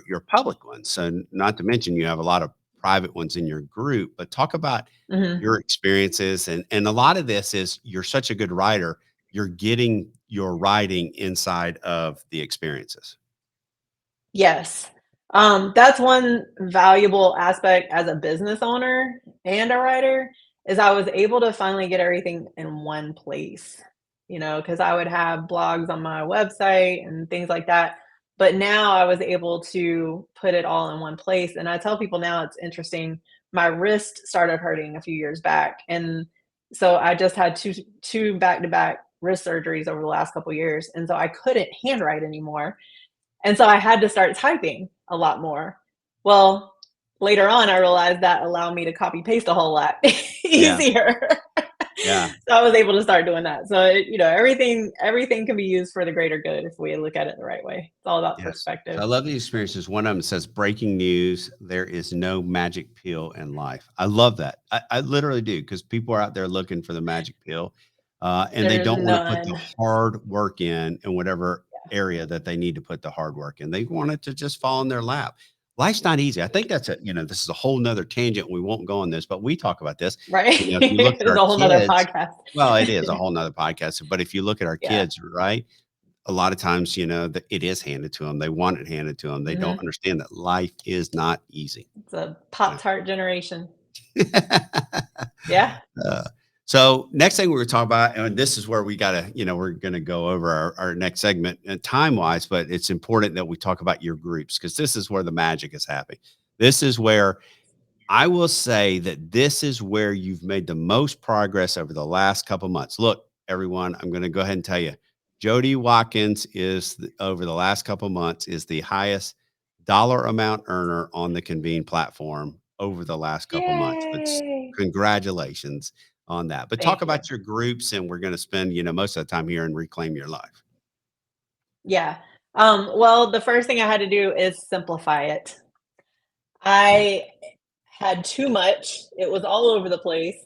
[SPEAKER 2] your public ones. So not to mention you have a lot of private ones in your group. But talk about
[SPEAKER 3] Mhm.
[SPEAKER 2] your experiences, and a lot of this is you're such a good writer. You're getting your writing inside of the experiences.
[SPEAKER 3] Yes. That's one valuable aspect as a business owner and a writer is I was able to finally get everything in one place, because I would have blogs on my website and things like that. But now I was able to put it all in one place. And I tell people now it's interesting. My wrist started hurting a few years back. And so I just had two back-to-back wrist surgeries over the last couple years. And so I couldn't handwrite anymore. And so I had to start typing a lot more. Well, later on, I realized that allowed me to copy paste a whole lot
[SPEAKER 2] Yeah,
[SPEAKER 3] easier.
[SPEAKER 2] yeah.
[SPEAKER 3] So I was able to start doing that. So everything can be used for the greater good if we look at it the right way. It's all about
[SPEAKER 2] Yes. So
[SPEAKER 3] perspective.
[SPEAKER 2] I love the experiences. One of them says breaking news. There is no magic pill in life. I love that. I literally do because people are out there looking for the magic pill and they
[SPEAKER 3] There's
[SPEAKER 2] don't want to put the
[SPEAKER 3] none.
[SPEAKER 2] hard work in whatever area that they need to put the hard work in. They want it to just fall in their lap. Life's not easy. I think this is a whole nother tangent. We won't go on this, but we talk about this.
[SPEAKER 3] Right?
[SPEAKER 2] If you look at
[SPEAKER 3] It's
[SPEAKER 2] our
[SPEAKER 3] a whole nother
[SPEAKER 2] kids,
[SPEAKER 3] podcast.
[SPEAKER 2] well, it is a whole nother podcast. But if you look at our
[SPEAKER 3] Yeah.
[SPEAKER 2] kids, right? A lot of times, that it is handed to them. They want it handed to them. They don't
[SPEAKER 3] Mhm.
[SPEAKER 2] understand that life is not easy,
[SPEAKER 3] It's a
[SPEAKER 2] you
[SPEAKER 3] Pop-Tart generation.
[SPEAKER 2] know?
[SPEAKER 3] Yeah.
[SPEAKER 2] Uh, so next thing we're gonna talk about, and this is where we gotta, we're gonna go over our next segment and time wise, but it's important that we talk about your groups because this is where the magic is happening. This is where I will say that this is where you've made the most progress over the last couple months. Look, everyone, I'm going to go ahead and tell you, Jodi Watkins over the last couple months is the highest dollar amount earner on the Convene platform over the last couple months. But
[SPEAKER 3] Yay.
[SPEAKER 2] congratulations on that. But talk
[SPEAKER 3] Thank you.
[SPEAKER 2] about your groups, and we're going to spend most of the time here and reclaim your life.
[SPEAKER 3] Yeah. Well, the first thing I had to do is simplify it.
[SPEAKER 2] Yeah,
[SPEAKER 3] I had too much. It was all over the place.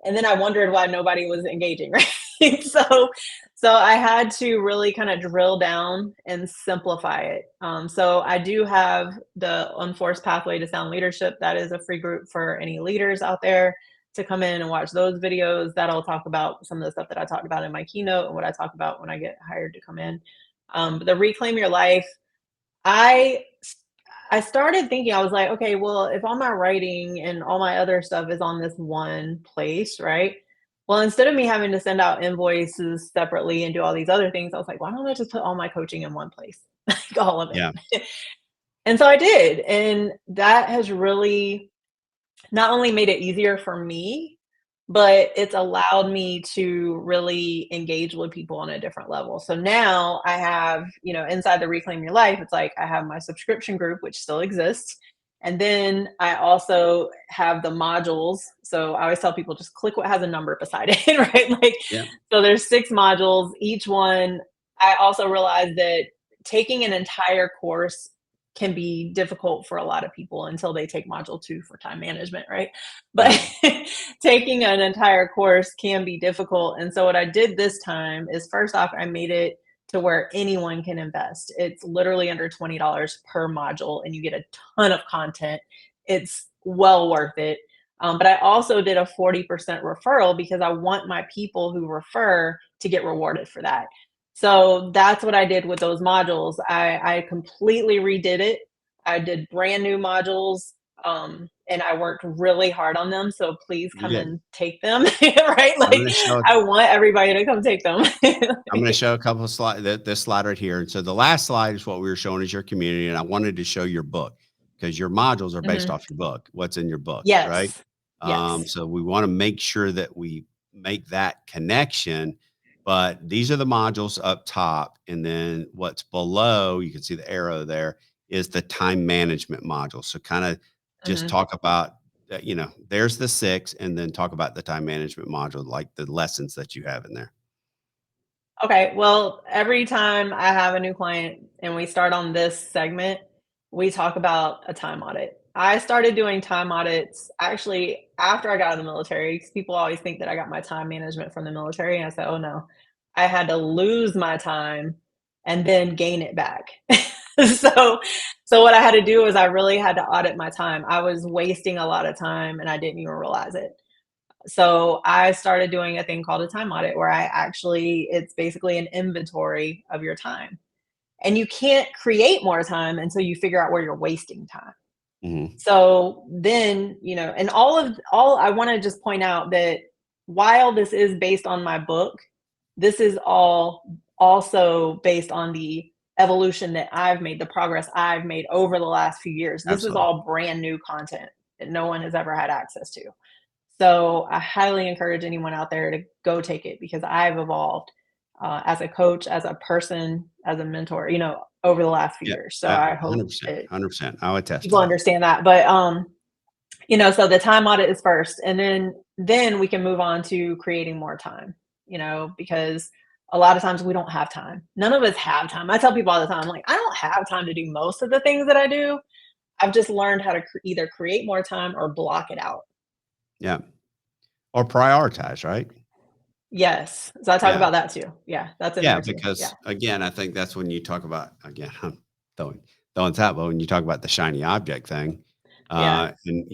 [SPEAKER 3] And then I wondered why nobody was engaging, right? So I had to really kind of drill down and simplify it. So I do have the Unforced Pathway to Sound Leadership. That is a free group for any leaders out there to come in and watch those videos. That'll talk about some of the stuff that I talked about in my keynote and what I talk about when I get hired to come in. But the Reclaim Your Life, I I started thinking, I was like, okay, well, if all my writing and all my other stuff is on this one place, right? Well, instead of me having to send out invoices separately and do all these other things, I was like, why don't I just put all my coaching in one place? Like all of
[SPEAKER 2] yeah,
[SPEAKER 3] it. And so I did. And that has really not only made it easier for me, but it's allowed me to really engage with people on a different level. So now I have, inside the Reclaim Your Life, it's like I have my subscription group, which still exists. And then I also have the modules. So I always tell people just click what has a number beside it, right? Like,
[SPEAKER 2] yeah,
[SPEAKER 3] so there's 6 modules. Each one, I also realized that taking an entire course can be difficult for a lot of people until they take module 2 for time management, right? But
[SPEAKER 2] Right.
[SPEAKER 3] taking an entire course can be difficult. And so what I did this time is, first off, I made it to where anyone can invest. It's literally under $20 per module, and you get a ton of content. It's well worth it. But I also did a 40% referral because I want my people who refer to get rewarded for that. So that's what I did with those modules. I completely redid it. I did brand new modules, and I worked really hard on them. So please
[SPEAKER 2] You
[SPEAKER 3] come
[SPEAKER 2] did.
[SPEAKER 3] and take them, right?
[SPEAKER 2] I'm
[SPEAKER 3] Like,
[SPEAKER 2] going to show
[SPEAKER 3] I want everybody to come take them.
[SPEAKER 2] I'm going to show a couple of slides, this slide right here. And so the last slide is what we were showing is your community. And I wanted to show your book because your modules are based
[SPEAKER 3] Mhm.
[SPEAKER 2] off your book, what's in your book, right?
[SPEAKER 3] Yes. Yes.
[SPEAKER 2] So we want to make sure that we make that connection. But these are the modules up top. And then what's below, you can see the arrow there, is the time management module. So kind of just
[SPEAKER 3] Mhm.
[SPEAKER 2] talk about, there's the 6, and then talk about the time management module, like the lessons that you have in there.
[SPEAKER 3] Okay, well, every time I have a new client and we start on this segment, we talk about a time audit. I started doing time audits actually after I got out of the military, because people always think that I got my time management from the military. And I said, oh no, I had to lose my time and then gain it back. so, so what I had to do is I really had to audit my time. I was wasting a lot of time and I didn't even realize it. So I started doing a thing called a time audit where it's basically an inventory of your time. And you can't create more time until you figure out where you're wasting time.
[SPEAKER 2] Mhm.
[SPEAKER 3] So then, and all I want to just point out that while this is based on my book, this is all also based on the evolution that I've made, the progress I've made over the last few years. This is
[SPEAKER 2] Absolutely.
[SPEAKER 3] all brand new content that no one has ever had access to. So I highly encourage anyone out there to go take it, because I've evolved as a coach, as a person, as a mentor, over the last few
[SPEAKER 2] Yeah,
[SPEAKER 3] years. So I hope
[SPEAKER 2] 100%,
[SPEAKER 3] that
[SPEAKER 2] 100%. I'll attest to
[SPEAKER 3] people
[SPEAKER 2] that.
[SPEAKER 3] understand that. But so the time audit is first, and then we can move on to creating more time. Because a lot of times we don't have time. None of us have time. I tell people all the time, like, I don't have time to do most of the things that I do. I've just learned how to either create more time or block it out.
[SPEAKER 2] Yeah. Or prioritize, right?
[SPEAKER 3] Yes. So I talk
[SPEAKER 2] Yeah.
[SPEAKER 3] about that too. Yeah, that's in
[SPEAKER 2] Yeah,
[SPEAKER 3] there too. Yeah.
[SPEAKER 2] because again, I think that's when you talk about, again, I'm throwing that, but when you talk about the shiny object thing,
[SPEAKER 3] Yeah.
[SPEAKER 2] and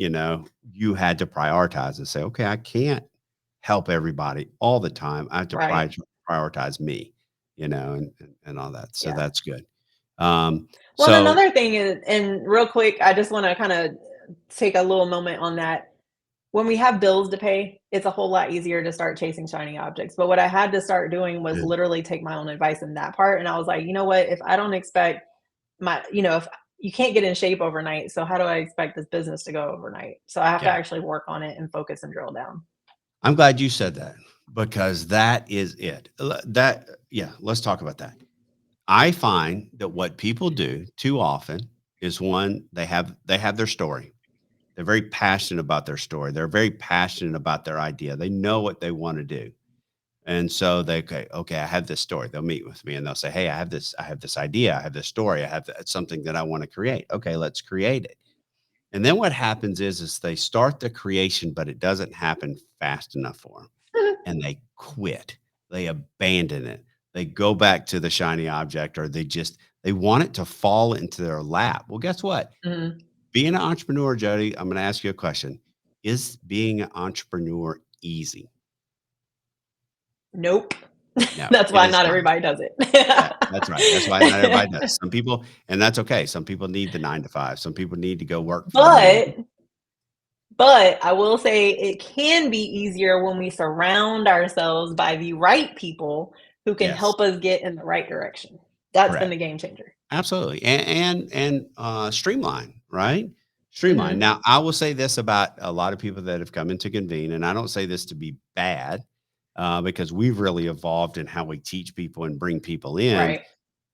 [SPEAKER 2] you had to prioritize and say, okay, I can't help everybody all the time. I have to
[SPEAKER 3] Right.
[SPEAKER 2] prioritize me, and all that. So
[SPEAKER 3] Yeah.
[SPEAKER 2] that's good. Um,
[SPEAKER 3] Well, and
[SPEAKER 2] so
[SPEAKER 3] another thing is, and real quick, I just want to kind of take a little moment on that. When we have bills to pay, it's a whole lot easier to start chasing shiny objects. But what I had to start doing was
[SPEAKER 2] yeah,
[SPEAKER 3] literally take my own advice in that part. And I was like, you know what? If I don't expect if you can't get in shape overnight, so how do I expect this business to go overnight? So I have to
[SPEAKER 2] yeah.
[SPEAKER 3] actually work on it and focus and drill down.
[SPEAKER 2] I'm glad you said that because that is it. Yeah, let's talk about that. I find that what people do too often is one, they have their story. They're very passionate about their story. They're very passionate about their idea. They know what they want to do. And so okay, I have this story. They'll meet with me and they'll say, hey, I have this idea. I have this story. I have something that I want to create. Okay, let's create it. And then what happens is they start the creation, but it doesn't happen fast enough for them and they quit. They abandon it. They go back to the shiny object or they want it to fall into their lap. Well, guess what?
[SPEAKER 3] Mhm.
[SPEAKER 2] Being an entrepreneur, Jody, I'm going to ask you a question. Is being an entrepreneur easy?
[SPEAKER 3] Nope.
[SPEAKER 2] No,
[SPEAKER 3] That's
[SPEAKER 2] it
[SPEAKER 3] why
[SPEAKER 2] is
[SPEAKER 3] not
[SPEAKER 2] not.
[SPEAKER 3] everybody does it.
[SPEAKER 2] Yeah, that's right. That's why not everybody does. Some people, and that's okay. Some people need the 9 to 5. Some people need to go work for the man.
[SPEAKER 3] But But I will say it can be easier when we surround ourselves by the right people who can
[SPEAKER 2] Yes,
[SPEAKER 3] help us get in the right direction. That's been
[SPEAKER 2] correct.
[SPEAKER 3] the game changer.
[SPEAKER 2] Absolutely, and streamline, right? Streamline.
[SPEAKER 3] Mhm.
[SPEAKER 2] Now, I will say this about a lot of people that have come into Convene, and I don't say this to be bad, because we've really evolved in how we teach people and bring people in.
[SPEAKER 3] Right.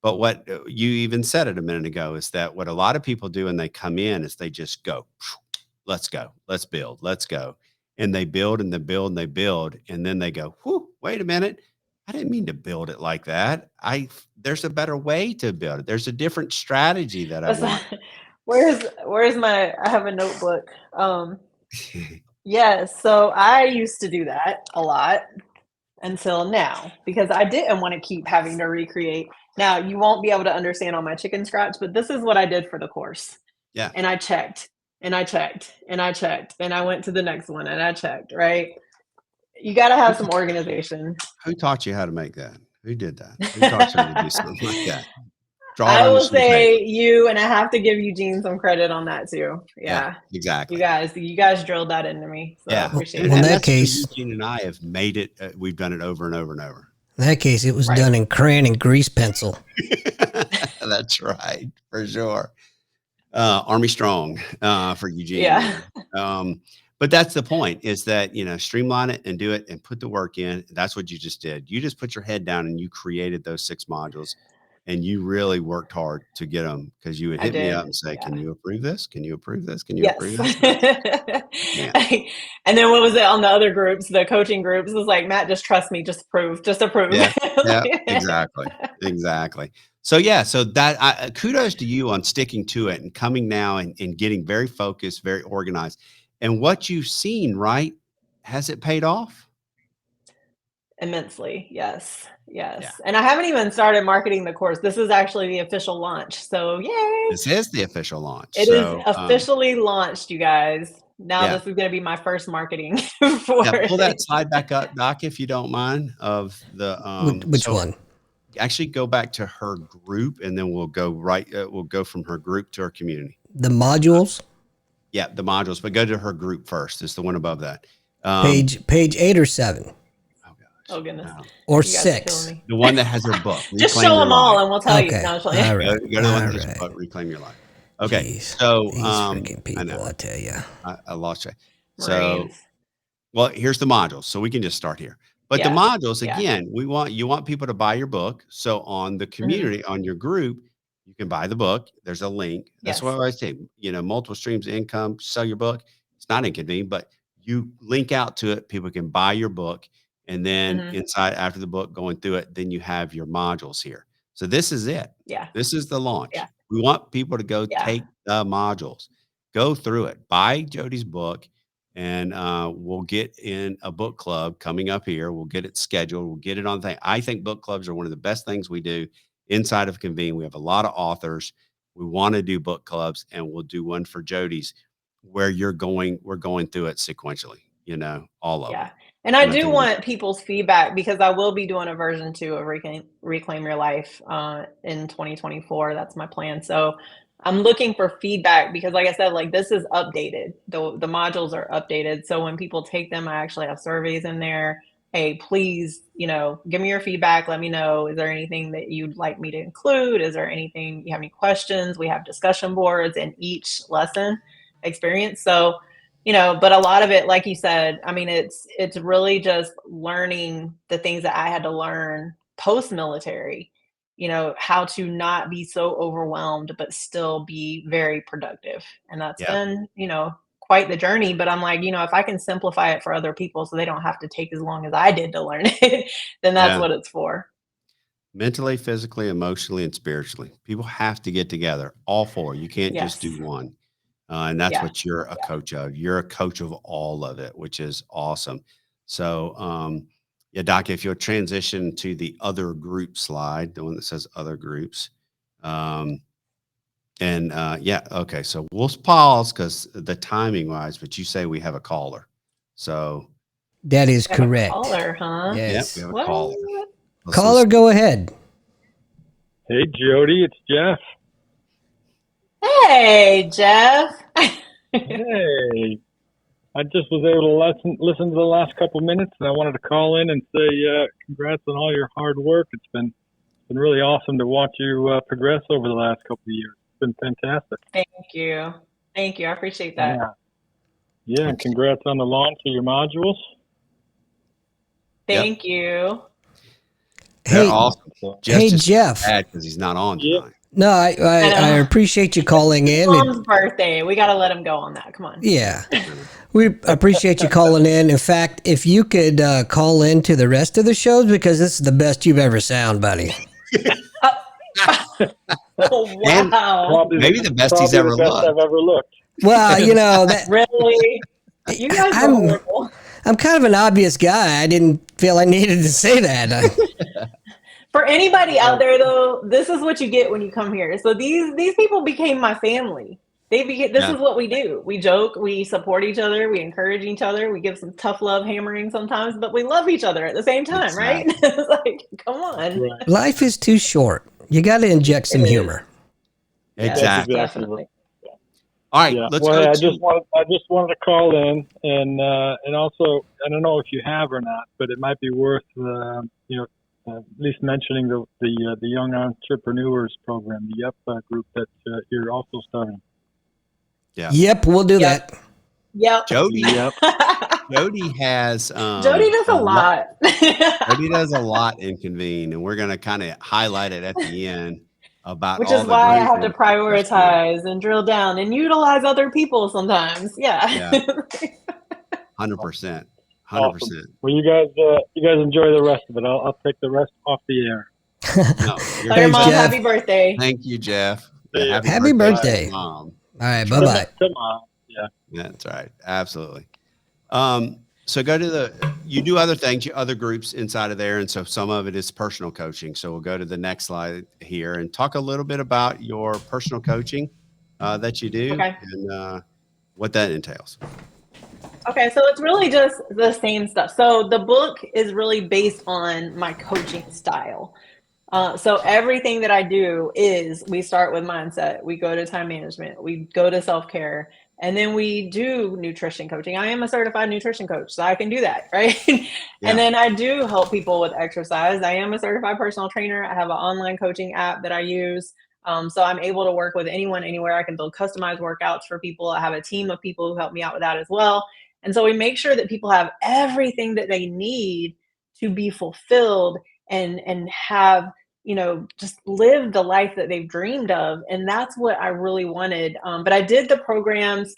[SPEAKER 2] But what you even said it a minute ago is that what a lot of people do when they come in is they just go, let's build, let's go, and they build and they build and they build, and then they go, whew, wait a minute, I didn't mean to build it like that. There's a better way to build it. There's a different strategy that I want.
[SPEAKER 3] Where's my, I have a notebook. Yes, so I used to do that a lot until now because I didn't want to keep having to recreate. Now, you won't be able to understand all my chicken scratch, but this is what I did for the course.
[SPEAKER 2] Yeah.
[SPEAKER 3] And I checked and I checked and I checked and I went to the next one and I checked, right? You got to have some organization.
[SPEAKER 2] Who taught you how to make that? Who did that? Who taught you to do something like that? Draw it
[SPEAKER 3] I
[SPEAKER 2] on
[SPEAKER 3] will
[SPEAKER 2] some paper.
[SPEAKER 3] say you, and I have to give Eugene some credit on that too. Yeah,
[SPEAKER 2] exactly.
[SPEAKER 3] You guys drilled that into me. So I appreciate
[SPEAKER 2] and
[SPEAKER 3] that.
[SPEAKER 1] In
[SPEAKER 2] and
[SPEAKER 1] that
[SPEAKER 2] that's where
[SPEAKER 1] case,
[SPEAKER 2] Eugene and I have made it. We've done it over and over and over.
[SPEAKER 1] In that case, it was
[SPEAKER 3] Right.
[SPEAKER 1] done in crayon and grease pencil.
[SPEAKER 2] That's right, for sure. Army strong for Eugene.
[SPEAKER 3] Yeah.
[SPEAKER 2] But that's the point, is that, streamline it and do it and put the work in. That's what you just did. You just put your head down and you created those 6 modules, and you really worked hard to get them, because you would
[SPEAKER 3] I
[SPEAKER 2] hit me
[SPEAKER 3] did.
[SPEAKER 2] up and say,
[SPEAKER 3] Yeah.
[SPEAKER 2] can you approve this? Can you approve this? Can you
[SPEAKER 3] Yes.
[SPEAKER 2] approve this? Yeah.
[SPEAKER 3] And then what was it on the other groups, the coaching groups? It was like, Matt, just trust me, just approve, just approve.
[SPEAKER 2] Yeah, exactly. So that kudos to you on sticking to it and coming now and getting very focused, very organized. And what you've seen, right? Has it paid off?
[SPEAKER 3] Immensely. Yes. Yes.
[SPEAKER 2] Yeah.
[SPEAKER 3] And I haven't even started marketing the course. This is actually the official launch. So yay.
[SPEAKER 2] This is the official launch.
[SPEAKER 3] It is officially launched, you guys. Now
[SPEAKER 2] Yeah.
[SPEAKER 3] this is going to be my first marketing
[SPEAKER 2] Pull that slide back up, Doc, if you don't mind, of the
[SPEAKER 1] Which one?
[SPEAKER 2] Actually go back to her group, and then we'll go we'll go from her group to her community.
[SPEAKER 1] The modules?
[SPEAKER 2] Yeah, the modules, but go to her group first. It's the one above that.
[SPEAKER 1] Page 8 or 7?
[SPEAKER 2] Oh, gosh.
[SPEAKER 3] Oh, goodness.
[SPEAKER 1] Or
[SPEAKER 3] You guys are killing
[SPEAKER 1] 6?
[SPEAKER 3] me.
[SPEAKER 2] The one that has her book.
[SPEAKER 3] Just
[SPEAKER 2] Reclaim
[SPEAKER 3] show
[SPEAKER 2] Your
[SPEAKER 3] them all
[SPEAKER 2] Life.
[SPEAKER 3] and we'll tell you.
[SPEAKER 1] Okay.
[SPEAKER 3] No,
[SPEAKER 1] All right.
[SPEAKER 2] Go to the one that
[SPEAKER 1] All
[SPEAKER 2] has her
[SPEAKER 1] right.
[SPEAKER 2] book, Reclaim Your Life. Okay.
[SPEAKER 1] Jeez.
[SPEAKER 2] So
[SPEAKER 1] These freaking people,
[SPEAKER 2] I know.
[SPEAKER 1] I tell you.
[SPEAKER 2] I lost you. So,
[SPEAKER 3] Marines.
[SPEAKER 2] well, here's the modules. So we can just start here. But the
[SPEAKER 3] Yeah.
[SPEAKER 2] modules,
[SPEAKER 3] Yeah.
[SPEAKER 2] again, you want people to buy your book. So on the community, on your group, you can buy the book. There's a link. That's
[SPEAKER 3] Yes.
[SPEAKER 2] what I say. Multiple streams of income, sell your book. It's not inconvenient, but you link out to it. People can buy your book. And then inside, after the book, going through it, then you have your modules here. So this is it.
[SPEAKER 3] Yeah.
[SPEAKER 2] This is the launch.
[SPEAKER 3] Yeah.
[SPEAKER 2] We want people to go take the modules, go through it, buy Jodi's book, and we'll get in a book club coming up here. We'll get it scheduled. We'll get it on thing. I think book clubs are one of the best things we do inside of Convene. We have a lot of authors. We want to do book clubs, and we'll do one for Jodi's where we're going through it sequentially, all of them.
[SPEAKER 3] And I do want people's feedback, because I will be doing a version 2 of Reclaim Your Life in 2024. That's my plan. So I'm looking for feedback, because like I said, like, this is updated. The modules are updated. So when people take them, I actually have surveys in there. Hey, please, give me your feedback. Let me know. Is there anything that you'd like me to include? Is there anything, you have any questions? We have discussion boards in each lesson experience. So, but a lot of it, like you said, I mean, it's really just learning the things that I had to learn post-military, how to not be so overwhelmed, but still be very productive. And that's been, quite the journey. But I'm like, if I can simplify it for other people so they don't have to take as long as I did to learn it, then that's what it's for.
[SPEAKER 2] Mentally, physically, emotionally, and spiritually. People have to get together, all 4. You can't just do one. And that's what you're a coach of. You're a coach of all of it, which is awesome. So, Doc, if you'll transition to the other group slide, the one that says other groups. Okay. So we'll pause because the timing wise, but you say we have a caller. So
[SPEAKER 1] that is correct.
[SPEAKER 3] Caller, huh?
[SPEAKER 1] Yes.
[SPEAKER 2] We have a caller.
[SPEAKER 1] Caller, go ahead.
[SPEAKER 4] Hey, Jodi, it's Jeff.
[SPEAKER 3] Hey, Jeff.
[SPEAKER 4] Hey, I just was able to listen to the last couple minutes, and I wanted to call in and say congrats on all your hard work. It's been really awesome to watch you progress over the last couple of years. It's been fantastic.
[SPEAKER 3] Thank you. I appreciate that.
[SPEAKER 4] Yeah, and congrats on the launch of your modules.
[SPEAKER 3] Thank you.
[SPEAKER 1] Hey,
[SPEAKER 2] awesome.
[SPEAKER 1] Jeff,
[SPEAKER 2] because he's not on tonight.
[SPEAKER 1] No,
[SPEAKER 3] I
[SPEAKER 1] I
[SPEAKER 3] know.
[SPEAKER 1] appreciate you calling in.
[SPEAKER 3] Mom's birthday. We got to let him go on that. Come on.
[SPEAKER 1] Yeah. We appreciate you calling in. In fact, if you could call in to the rest of the shows, because this is the best you've ever sound, buddy.
[SPEAKER 3] Oh, wow.
[SPEAKER 4] Probably
[SPEAKER 2] Maybe the best he's
[SPEAKER 4] probably
[SPEAKER 2] ever
[SPEAKER 4] the best
[SPEAKER 2] looked.
[SPEAKER 4] I've ever looked.
[SPEAKER 1] Well, you know that
[SPEAKER 3] Really? You guys are horrible.
[SPEAKER 1] I'm kind of an obvious guy. I didn't feel I needed to say that.
[SPEAKER 3] For anybody out there, though, this is what you get when you come here. So these people became my family. This is what we do. We joke, we support each other, we encourage each other, we give some tough love hammering sometimes, but we love each other at the same time, right? It's like, come on.
[SPEAKER 4] Right.
[SPEAKER 1] Life is too short. You got to inject some humor.
[SPEAKER 2] Exactly.
[SPEAKER 3] Definitely.
[SPEAKER 2] All right,
[SPEAKER 4] Yeah.
[SPEAKER 2] let's
[SPEAKER 4] Well,
[SPEAKER 2] go.
[SPEAKER 4] I just wanted to call in and also, I don't know if you have or not, but it might be worth at least mentioning the Young Entrepreneurs Program, the YEP group that you're also starting.
[SPEAKER 2] Yeah.
[SPEAKER 1] Yep, we'll do that.
[SPEAKER 3] Yep.
[SPEAKER 2] Jodi.
[SPEAKER 4] Yep.
[SPEAKER 2] Jodi has.
[SPEAKER 3] Jodi does a lot.
[SPEAKER 2] Jodi does a lot in Convene, and we're going to kind of highlight it at the end about
[SPEAKER 3] Which
[SPEAKER 2] all
[SPEAKER 3] is
[SPEAKER 2] the
[SPEAKER 3] why I
[SPEAKER 2] great
[SPEAKER 3] have to
[SPEAKER 2] work that she's doing.
[SPEAKER 3] prioritize and drill down and utilize other people sometimes. Yeah.
[SPEAKER 2] 100%. 100%.
[SPEAKER 4] Awesome. Well, you guys enjoy the rest of it. I'll take the rest off the air.
[SPEAKER 2] No,
[SPEAKER 3] Tell your mom
[SPEAKER 1] Jeff.
[SPEAKER 3] happy birthday.
[SPEAKER 2] Thank you, Jeff.
[SPEAKER 4] Yeah.
[SPEAKER 1] Happy birthday.
[SPEAKER 2] to Mom.
[SPEAKER 1] All right, bye-bye.
[SPEAKER 4] Come on. Yeah.
[SPEAKER 2] That's right. Absolutely. So go to you do other things, other groups inside of there. And so some of it is personal coaching. So we'll go to the next slide here and talk a little bit about your personal coaching that you do and what that entails.
[SPEAKER 3] Okay, so it's really just the same stuff. So the book is really based on my coaching style. So everything that I do is we start with mindset, we go to time management, we go to self-care, and then we do nutrition coaching. I am a certified nutrition coach, so I can do that, right? And then I do help people with exercise. I am a certified personal trainer. I have an online coaching app that I use. So I'm able to work with anyone, anywhere. I can build customized workouts for people. I have a team of people who help me out with that as well. And so we make sure that people have everything that they need to be fulfilled and have, just live the life that they've dreamed of. And that's what I really wanted. But I did the programs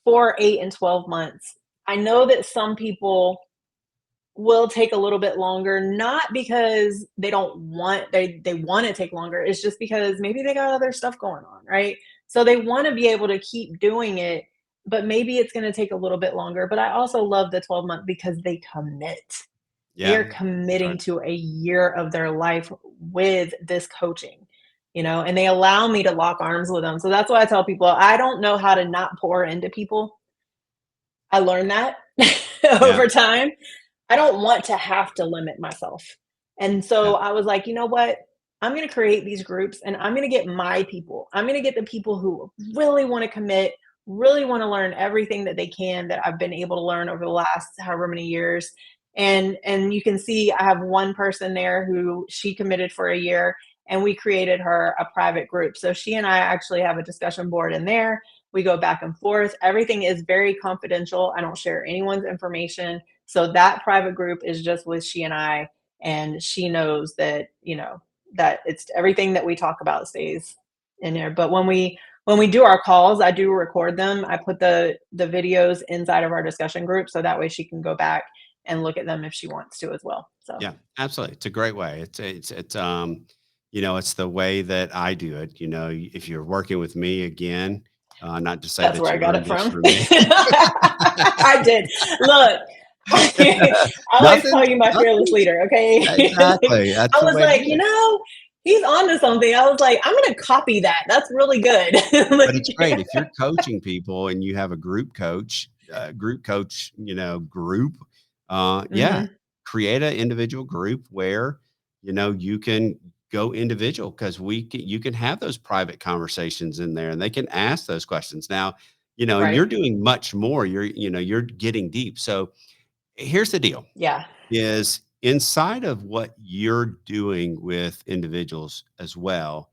[SPEAKER 3] for 8 and 12 months. I know that some people will take a little bit longer, not because they don't want, they want to take longer. It's just because maybe they got other stuff going on, right? So they want to be able to keep doing it, but maybe it's going to take a little bit longer. But I also love the 12-month because they commit. They're committing to a year of their life with this coaching, and they allow me to lock arms with them. So that's why I tell people, I don't know how to not pour into people. I learned that over time. I don't want to have to limit myself. And so I was like, you know what? I'm going to create these groups and I'm going to get my people. I'm going to get the people who really want to commit, really want to learn everything that they can that I've been able to learn over the last however many years. And you can see I have one person there who she committed for a year and we created her a private group. So she and I actually have a discussion board in there. We go back and forth. Everything is very confidential. I don't share anyone's information. So that private group is just with she and I, and she knows that, that it's everything that we talk about stays in there. But when we do our calls, I do record them. I put the videos inside of our discussion group. So that way she can go back and look at them if she wants to as well. So
[SPEAKER 2] yeah, absolutely. It's a great way. It's the way that I do it. If you're working with me again, not to say
[SPEAKER 3] that's
[SPEAKER 2] that
[SPEAKER 3] where I got it
[SPEAKER 2] this
[SPEAKER 3] from.
[SPEAKER 2] for me.
[SPEAKER 3] I did. Look, I like to call you my fearless leader. Okay.
[SPEAKER 2] Exactly. That's
[SPEAKER 3] I
[SPEAKER 2] the
[SPEAKER 3] was
[SPEAKER 2] way to
[SPEAKER 3] like,
[SPEAKER 2] do it.
[SPEAKER 3] he's onto something. I was like, I'm going to copy that. That's really good.
[SPEAKER 2] But it's great if you're coaching people and you have a group coach, group, create an individual group where, you can go individual because you can have those private conversations in there and they can ask those questions. Now, and you're doing much more. You're getting deep. So here's the deal.
[SPEAKER 3] Yeah.
[SPEAKER 2] Is inside of what you're doing with individuals as well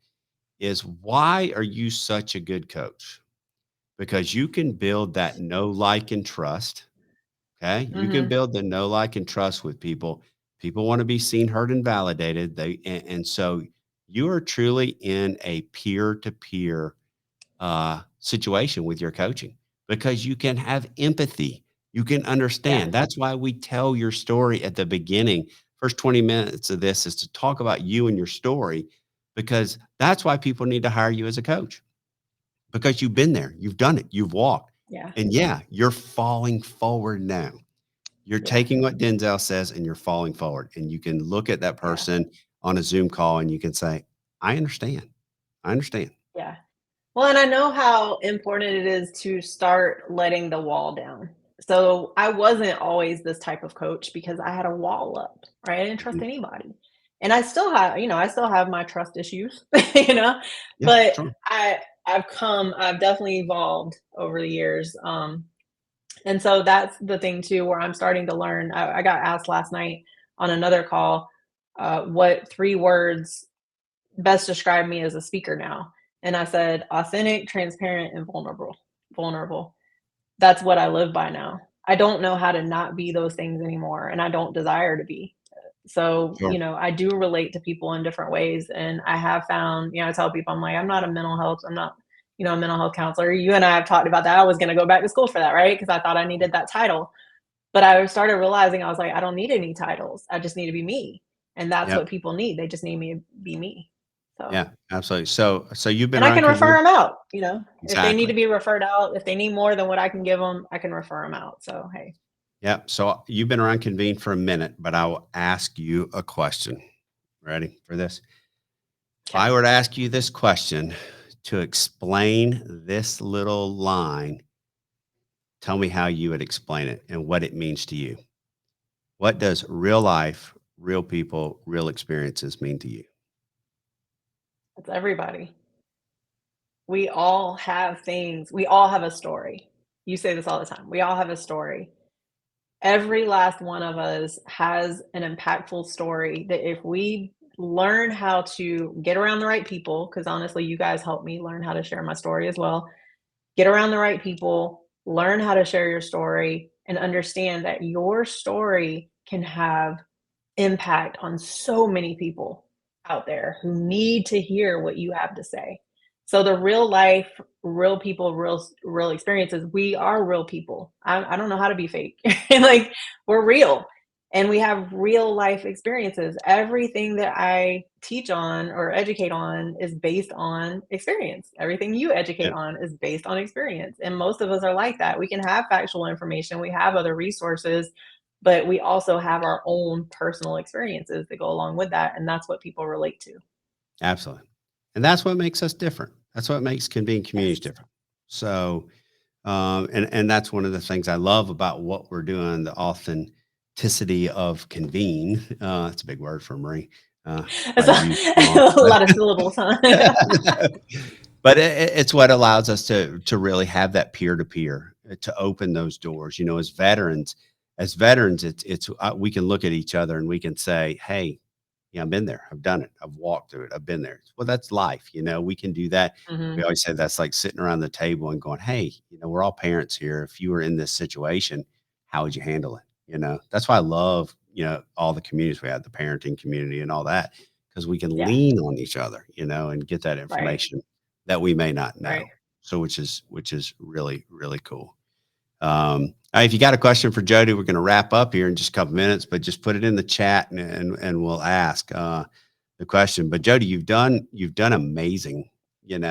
[SPEAKER 2] is why are you such a good coach? Because you can build that know, like, and trust. Okay. You can build the know, like, and trust with people. People want to be seen, heard, and validated. And so You are truly in a peer-to-peer situation with your coaching because you can have empathy. You can
[SPEAKER 3] Yeah.
[SPEAKER 2] understand. That's why we tell your story at the beginning. First 20 minutes of this is to talk about you and your story because that's why people need to hire you as a coach because you've been there, you've done it, you've walked.
[SPEAKER 3] Yeah.
[SPEAKER 2] And yeah, you're falling forward now. You're
[SPEAKER 3] Yeah.
[SPEAKER 2] taking what Denzel says and you're falling forward. And you can look at that
[SPEAKER 3] Yeah.
[SPEAKER 2] person on a Zoom call and you can say, I understand. I understand.
[SPEAKER 3] Yeah. Well, and I know how important it is to start letting the wall down. So I wasn't always this type of coach because I had a wall up, right? I didn't trust
[SPEAKER 2] Mhm.
[SPEAKER 3] anybody. And I still have, I still have my trust issues, you know,
[SPEAKER 2] Yeah,
[SPEAKER 3] but
[SPEAKER 2] sure.
[SPEAKER 3] I've definitely evolved over the years. And so that's the thing too, where I'm starting to learn. I got asked last night on another call, what 3 words best describe me as a speaker now. And I said, authentic, transparent, and vulnerable. Vulnerable. That's what I live by now. I don't know how to not be those things anymore, and I don't desire to be. So,
[SPEAKER 2] Sure.
[SPEAKER 3] I do relate to people in different ways. And I have found, I tell people, I'm like, I'm not, a mental health counselor. You and I have talked about that. I was going to go back to school for that, right? Because I thought I needed that title. But I started realizing I was like, I don't need any titles. I just need to be me. And that's
[SPEAKER 2] Yep.
[SPEAKER 3] what people need. They just need me to be me. So,
[SPEAKER 2] Yeah, absolutely. So you've been
[SPEAKER 3] and I
[SPEAKER 2] around
[SPEAKER 3] can refer
[SPEAKER 2] Convene.
[SPEAKER 3] them out, if they need to
[SPEAKER 2] Exactly.
[SPEAKER 3] be referred out, if they need more than what I can give them, I can refer them out. So, hey.
[SPEAKER 2] Yeah. So you've been around Convene for a minute, but I will ask you a question. Ready for this? If
[SPEAKER 3] Okay.
[SPEAKER 2] I were to ask you this question to explain this little line, tell me how you would explain it and what it means to you. What does real life, real people, real experiences mean to you?
[SPEAKER 3] It's everybody. We all have things. We all have a story. You say this all the time. We all have a story. Every last one of us has an impactful story that if we learn how to get around the right people, because honestly, you guys helped me learn how to share my story as well. Get around the right people, learn how to share your story, and understand that your story can have impact on so many people out there who need to hear what you have to say. So the real life, real people, real experiences. We are real people. I don't know how to be fake. Like we're real, and we have real life experiences. Everything that I teach on or educate on is based on experience. Everything you educate
[SPEAKER 2] Yeah,
[SPEAKER 3] on is based on experience, and most of us are like that. We can have factual information. We have other resources, but we also have our own personal experiences that go along with that, and that's what people relate to.
[SPEAKER 2] absolutely. And that's what makes us different. That's what makes Convene communities
[SPEAKER 3] Yes.
[SPEAKER 2] different. So, and that's one of the things I love about what we're doing, the authenticity of Convene. It's a big word for Marie.
[SPEAKER 3] It's
[SPEAKER 2] Probably used wrong,
[SPEAKER 3] a lot of syllables, huh? Yeah.
[SPEAKER 2] but it's what allows us to really have that peer to peer to open those doors. As veterans, it's we can look at each other and we can say, hey, yeah, I've been there. I've done it. I've walked through it. I've been there. Well, that's life. We can do that. We
[SPEAKER 3] Mhm.
[SPEAKER 2] always say that's like sitting around the table and going, hey, we're all parents here. If you were in this situation, how would you handle it? That's why I love, all the communities we have, the parenting community and all that, because we can
[SPEAKER 3] Yeah.
[SPEAKER 2] lean on each other, and get that
[SPEAKER 3] Right.
[SPEAKER 2] information that we may not know.
[SPEAKER 3] Right.
[SPEAKER 2] So, which is really, really cool. If you got a question for Jodi, we're going to wrap up here in just a couple minutes, but just put it in the chat and we'll ask the question. But Jodi, you've done amazing, and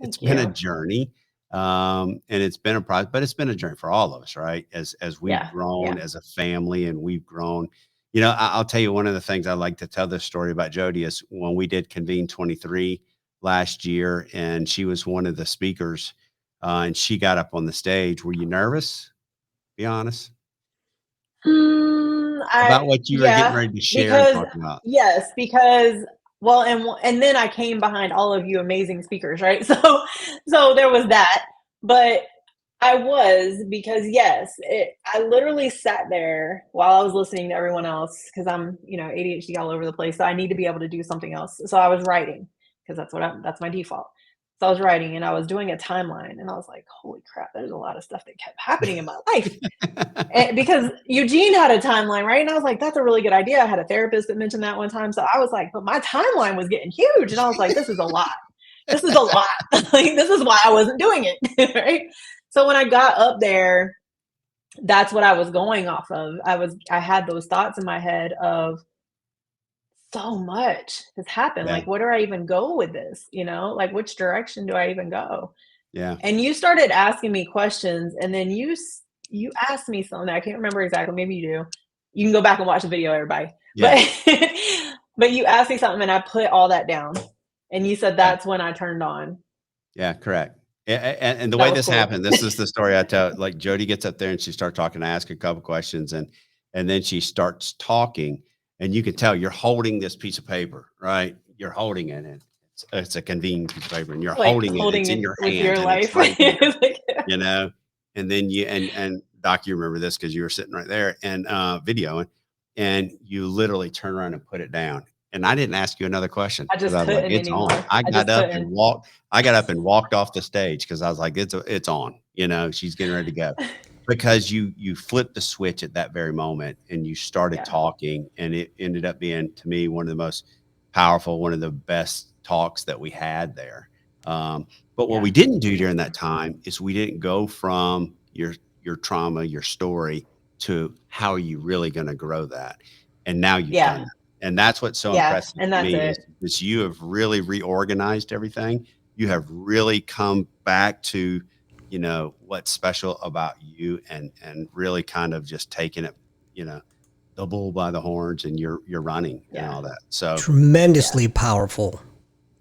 [SPEAKER 2] it's
[SPEAKER 3] Thank
[SPEAKER 2] been a
[SPEAKER 3] you.
[SPEAKER 2] journey, and it's been a process, but it's been a journey for all of us, right? As we've
[SPEAKER 3] Yeah.
[SPEAKER 2] grown
[SPEAKER 3] Yeah.
[SPEAKER 2] as a family and we've grown. I'll tell you one of the things I like to tell this story about Jodi is when we did Convene 23 last year, and she was one of the speakers and she got up on the stage. Were you nervous? Be honest about what you were getting
[SPEAKER 3] Yeah,
[SPEAKER 2] ready to share and
[SPEAKER 3] because
[SPEAKER 2] talk about.
[SPEAKER 3] yes, because well, and then I came behind all of you amazing speakers, right? So there was that, but I was because yes, I literally sat there while I was listening to everyone else because I'm ADHD all over the place, so I need to be able to do something else. So I was writing because that's my default. So I was writing and I was doing a timeline and I was like, holy crap, there's a lot of stuff that kept happening in my life. And because Eugene had a timeline, right? And I was like, that's a really good idea. I had a therapist that mentioned that one time. So I was like, but my timeline was getting huge. And I was like, this is a lot. This is a lot. Like, this is why I wasn't doing it. Right. So when I got up there, that's what I was going off of. I had those thoughts in my head of, so much has happened.
[SPEAKER 2] Yeah.
[SPEAKER 3] Like, where do I even go with this? You know, like, which direction do I even go?
[SPEAKER 2] Yeah.
[SPEAKER 3] And you started asking me questions, and then you asked me something. I can't remember exactly. Maybe you do. You can go back and watch the video, everybody.
[SPEAKER 2] Yeah.
[SPEAKER 3] But you asked me something, and I put all that down. And you said that's when I turned on.
[SPEAKER 2] Yeah, correct. And the
[SPEAKER 3] That
[SPEAKER 2] way
[SPEAKER 3] was
[SPEAKER 2] this
[SPEAKER 3] cool.
[SPEAKER 2] happened, this is the story I tell. Like Jodi gets up there and she starts talking. I ask a couple questions, and then she starts talking, and you can tell you're holding this piece of paper, right? You're holding it, and it's a Convene piece of paper, and you're
[SPEAKER 3] Like,
[SPEAKER 2] holding it. It's in your
[SPEAKER 3] with
[SPEAKER 2] hand,
[SPEAKER 3] your
[SPEAKER 2] and
[SPEAKER 3] life.
[SPEAKER 2] it's right there,
[SPEAKER 3] Like,
[SPEAKER 2] you know. And then and Doc, you remember this because you were sitting right there and videoing, and you literally turn around and put it down. And I didn't ask you another question.
[SPEAKER 3] I just
[SPEAKER 2] was
[SPEAKER 3] couldn't
[SPEAKER 2] like, it's
[SPEAKER 3] anymore.
[SPEAKER 2] on. I
[SPEAKER 3] just
[SPEAKER 2] got up
[SPEAKER 3] couldn't.
[SPEAKER 2] and walked. I got up and walked off the stage because I was like, it's on. You know, she's getting ready to go. Because you flipped the switch at that very moment and you started talking, and it ended up being, to me, one of the most powerful, one of the best talks that we had there. But what we didn't do during that time is we didn't go from your trauma, your story, to how are you really going to grow that. And now you've done that. And that's what's so impressive
[SPEAKER 3] and
[SPEAKER 2] to
[SPEAKER 3] that's
[SPEAKER 2] me
[SPEAKER 3] it.
[SPEAKER 2] is you have really reorganized everything. You have really come back to, you know, what's special about you, and really kind of just taking it, you know, the bull by the horns, and you're running and all that. So
[SPEAKER 1] tremendously powerful.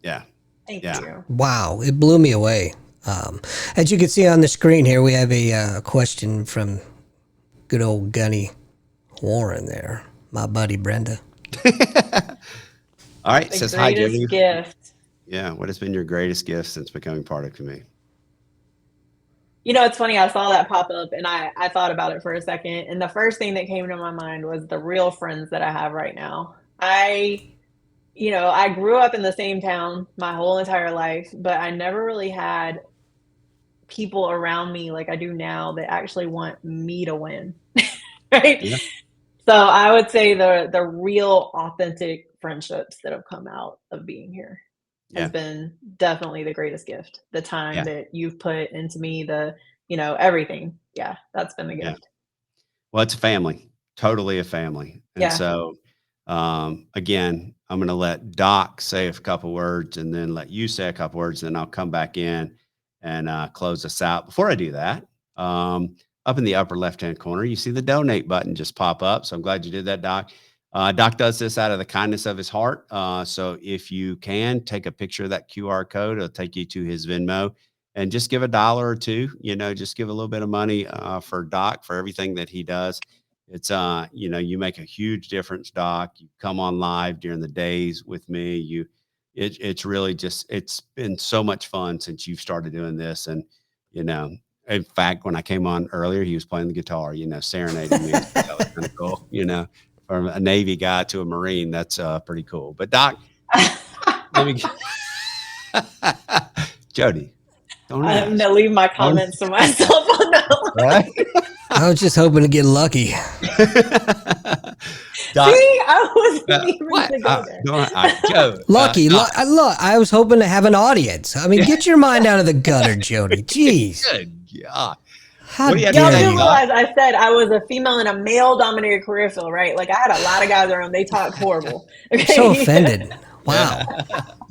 [SPEAKER 2] Yeah.
[SPEAKER 3] Thank you.
[SPEAKER 1] Wow. It blew me away. As you can see on the screen here, we have a question from good old Gunny Warren there, my buddy Brenda.
[SPEAKER 2] All right.
[SPEAKER 3] The
[SPEAKER 2] Says hi, Jodi.
[SPEAKER 3] greatest gift.
[SPEAKER 2] Yeah. What has been your greatest gift since becoming part of Convene?
[SPEAKER 3] You know, it's funny. I saw that pop up and I thought about it for a second. And the first thing that came to my mind was the real friends that I have right now. I grew up in the same town my whole entire life, but I never really had people around me like I do now that actually want me to win. Right.
[SPEAKER 2] Yeah.
[SPEAKER 3] So I would say the real authentic friendships that have come out of being here has been definitely the greatest gift. The time that you've put into me, everything. Yeah, that's been the gift.
[SPEAKER 2] Well, it's a family, totally a family. And so, again, I'm going to let Doc say a couple words and then let you say a couple words, and then I'll come back in and close us out. Before I do that, up in the upper left-hand corner, you see the donate button just pop up. So I'm glad you did that, Doc. Doc does this out of the kindness of his heart. So if you can take a picture of that QR code, it'll take you to his Venmo, and just give $1 or $2, just give a little bit of money for Doc for everything that he does. It's, you make a huge difference, Doc. You come on live during the days with me. It's really it's been so much fun since you've started doing this. And, in fact, when I came on earlier, he was playing the guitar, serenading me. That was kind of cool, from a Navy guy to a Marine. That's pretty cool. But Doc, let me Jodi, don't
[SPEAKER 3] I'm
[SPEAKER 2] ask.
[SPEAKER 3] going to leave my comments to myself on that one.
[SPEAKER 2] Right?
[SPEAKER 1] I was just hoping to get lucky.
[SPEAKER 2] Doc,
[SPEAKER 3] See, I wasn't even going to go there.
[SPEAKER 2] Joe,
[SPEAKER 1] Lucky. Look, I was hoping to have an audience. I mean, get your mind out of the gutter, Jodi. Jeez.
[SPEAKER 2] Good God.
[SPEAKER 1] How
[SPEAKER 2] What do you have to
[SPEAKER 3] Y'all
[SPEAKER 1] dare
[SPEAKER 3] do
[SPEAKER 2] say,
[SPEAKER 1] you?
[SPEAKER 3] realize I said I was a female in a male-dominated career field, right? Like, I had a lot of guys around. They talk horrible. Okay?
[SPEAKER 1] So offended. Wow.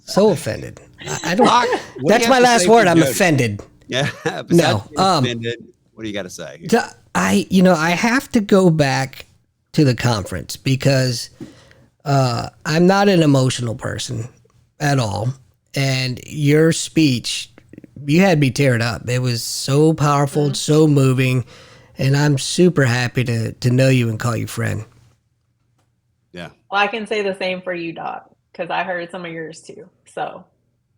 [SPEAKER 1] So offended. I don't.
[SPEAKER 2] Doc, what
[SPEAKER 1] That's
[SPEAKER 2] do you
[SPEAKER 1] my
[SPEAKER 2] have to
[SPEAKER 1] last
[SPEAKER 2] say
[SPEAKER 1] word.
[SPEAKER 2] for
[SPEAKER 1] I'm
[SPEAKER 2] Jodi?
[SPEAKER 1] offended.
[SPEAKER 2] Yeah.
[SPEAKER 1] No,
[SPEAKER 2] Besides being offended, what do you got to say?
[SPEAKER 1] I have to go back to the conference because I'm not an emotional person at all. And your speech, you had me teared up. It was so powerful, so moving, and I'm super happy to know you and call you friend.
[SPEAKER 2] Yeah.
[SPEAKER 3] Well, I can say the same for you, Doc, because I heard some of yours too. So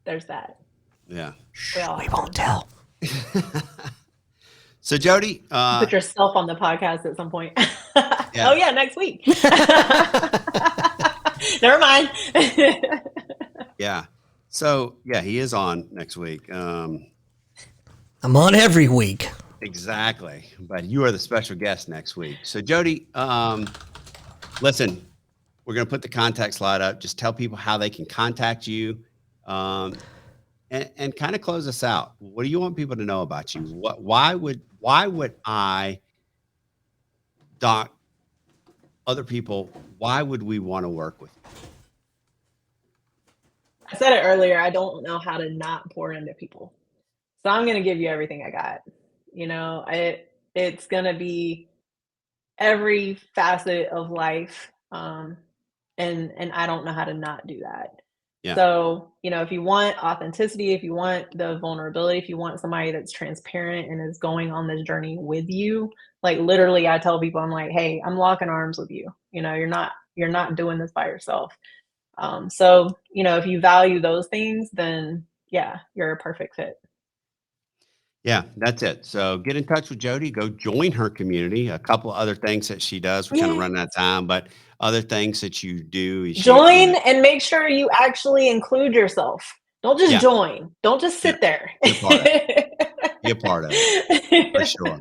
[SPEAKER 3] there's that.
[SPEAKER 2] Yeah.
[SPEAKER 1] We won't tell.
[SPEAKER 2] So Jodi,
[SPEAKER 3] Put yourself on the podcast at some point. Oh yeah, next week. Never mind.
[SPEAKER 2] Yeah. So yeah, he is on next week.
[SPEAKER 1] I'm on every week.
[SPEAKER 2] Exactly. But you are the special guest next week. So Jodi, listen, we're going to put the contact slide up. Just tell people how they can contact you, and kind of close us out. What do you want people to know about you? Why would I, Doc, other people, why would we want to work with you?
[SPEAKER 3] I said it earlier, I don't know how to not pour into people. So I'm going to give you everything I got. You know, it's going to be every facet of life. And I don't know how to not do that.
[SPEAKER 2] Yeah.
[SPEAKER 3] So, you know, if you want authenticity, if you want the vulnerability, if you want somebody that's transparent and is going on this journey with you, like literally I tell people, I'm like, hey, I'm locking arms with you. You know, you're not doing this by yourself. So, you know, if you value those things, then yeah, you're a perfect fit.
[SPEAKER 2] Yeah, that's it. So get in touch with Jodi. Go join her community. A couple of other things that she does. We're kind of running out of time, but other things that you do. Is
[SPEAKER 3] join and make sure you actually include yourself. Don't just join. Don't just sit there.
[SPEAKER 2] Be a part of it. For sure.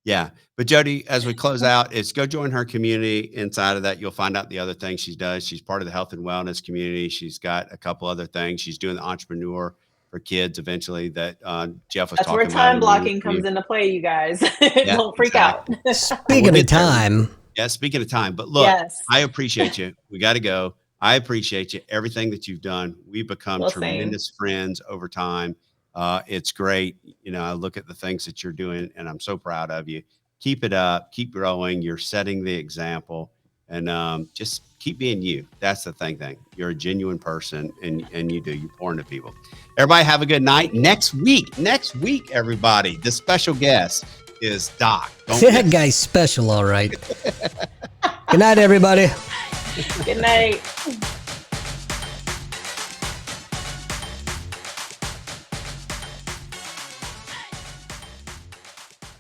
[SPEAKER 2] Yeah. But Jodi, as we close out, is go join her community. Inside of that, you'll find out the other things she does. She's part of the health and wellness community. She's got a couple other things. She's doing the entrepreneur for kids eventually that Jeff was talking about.
[SPEAKER 3] That's where time blocking comes into play, you guys. Don't freak out.
[SPEAKER 1] Speaking of time.
[SPEAKER 2] Yeah, speaking of time. But look, I appreciate you. We got to go. I appreciate you. Everything that you've done. We've become tremendous friends over time. It's great. You know, I look at the things that you're doing and I'm so proud of you. Keep it up, keep growing. You're setting the example, and just keep being you. That's the thing. You're a genuine person, and you pour into people. Everybody have a good night. Next week, everybody, the special guest is Doc.
[SPEAKER 1] That guy's special. All right. Good night, everybody.
[SPEAKER 3] Good night.